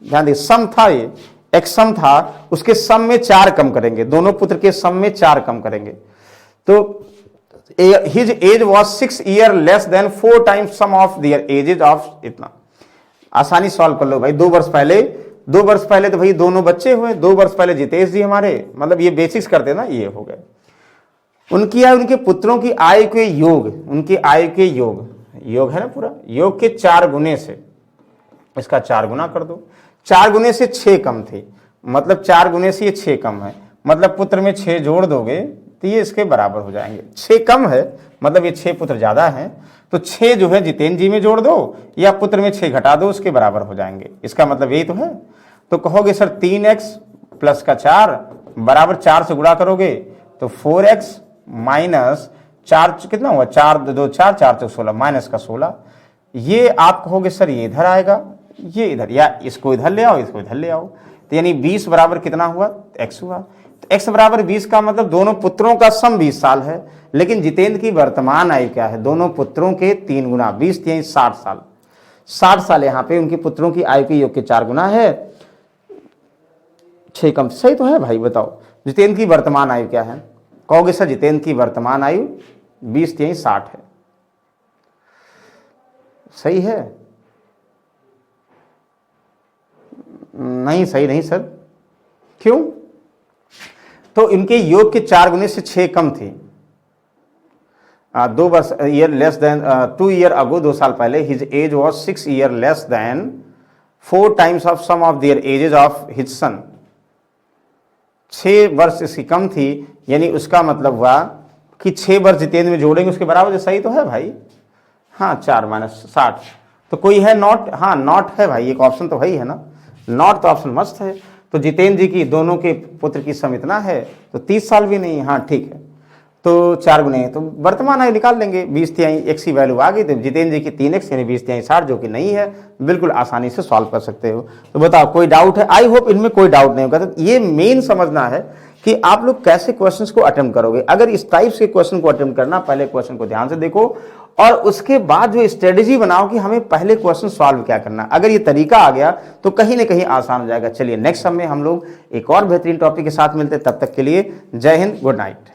ध्यान देखिए, सम था ये, एक सम था, उसके सम में 4 कम करेंगे, दोनों पुत्र के सम में 4 कम करेंगे। तो his age was 6 year less than 4 times sum of their ages of, इतना आसानी सॉल्व कर लो भाई। 2 वर्ष पहले तो भाई दोनों बच्चे हुए, 2 वर्ष पहले जितेश जी हमारे, मतलब ये बेसिक्स करते ना, ये हो गए। उनकी या उनके पुत्रों की आयु के योग, उनकी आयु के योग है ना पूरा, योग के 4 गुने से, इसका 4 गुना कर दो। 4 गुने से 6 कम थी, मतलब 4 गुने से ये 6 कम है, मतलब पुत्र में 6 जोड़ दोगे तो ये इसके बराबर हो जाएंगे। 6 कम है, मतलब ये 6 पुत्र ज्यादा हैं, तो 6 जो है जितेंद्र जी में जोड़ दो, या पुत्र में 6 घटा दो, उसके बराबर हो जाएंगे। इसका मतलब यही तो है। तो कहोगे सर 3x प्लस का 4 बराबर 4 से गुणा करोगे तो 4x माइनस 4 कितना हुआ, 4 2 4 4 चौक 16 माइनस का 16। ये आप कहोगे सर ये इधर आएगा, ये इधर, या इसको इधर ले आओ, इसको इधर ले आओ, तो यानी 20 बराबर कितना हुआ, x हुआ। तो x बराबर 20 का मतलब दोनों पुत्रों का सम 20 साल है, लेकिन जितेंद्र की वर्तमान आयु क्या है, दोनों पुत्रों के 3 गुना, 20 यानी 60 साल। 60 साल यहाँ पे उनके पुत्रों की आयु के योग के 4 गुना है, 6 कम, सही तो है भाई। बताओ जितेंद्र की वर्तमान आयु क्या है? कहोगे सर जितेंद्र की वर्तमान आयु 20 यानी 60 है, सही है? नहीं, सही नहीं सर, क्यों? तो इनके योग के 4 गुने से 6 कम थी। 2 वर्ष year less than 2 year ago, 2 साल पहले, his age was 6 year less than 4 times of sum of their ages of his son. 6 वर्ष इसकी कम थी, यानी उसका मतलब हुआ कि 6 वर्ष जितेंद्र में जोड़ेंगे उसके बराबर, सही तो है भाई। हाँ, 4 माइनस 60, तो कोई है नॉट? हाँ नॉट है भाई, एक ऑप्शन तो वही है ना, नॉट तो ऑप्शन मस्त है। तो जितेंद्र जी की दोनों के पुत्र की सम इतना है, तो 30 साल भी नहीं, हाँ ठीक है। तो 4 गुने, तो वर्तमान आयु निकाल लेंगे, 20 तिहाई x की वैल्यू आ गई, तो जितेंद्र जी की 3x यानी 20 तिहाई 60, जो कि नहीं है, बिल्कुल आसानी से सॉल्व कर सकते हो। तो बताओ कोई डाउट है? आई होप इनमें कोई डाउट नहीं होगा। तो ये मेन समझना है कि आप लोग कैसे क्वेश्चंस को अटेम्प्ट करोगे। अगर इस टाइप से क्वेश्चन को अटेम्प्ट करना, पहले क्वेश्चन को ध्यान से देखो और उसके बाद जो स्ट्रेटेजी बनाओ कि हमें पहले क्वेश्चन सॉल्व क्या करना। अगर ये तरीका आ गया तो कहीं ना कहीं आसान हो जाएगा। चलिए नेक्स्ट समय हम लोग एक और बेहतरीन टॉपिक के साथ मिलते हैं, तब तक के लिए जय हिंद, गुड नाइट।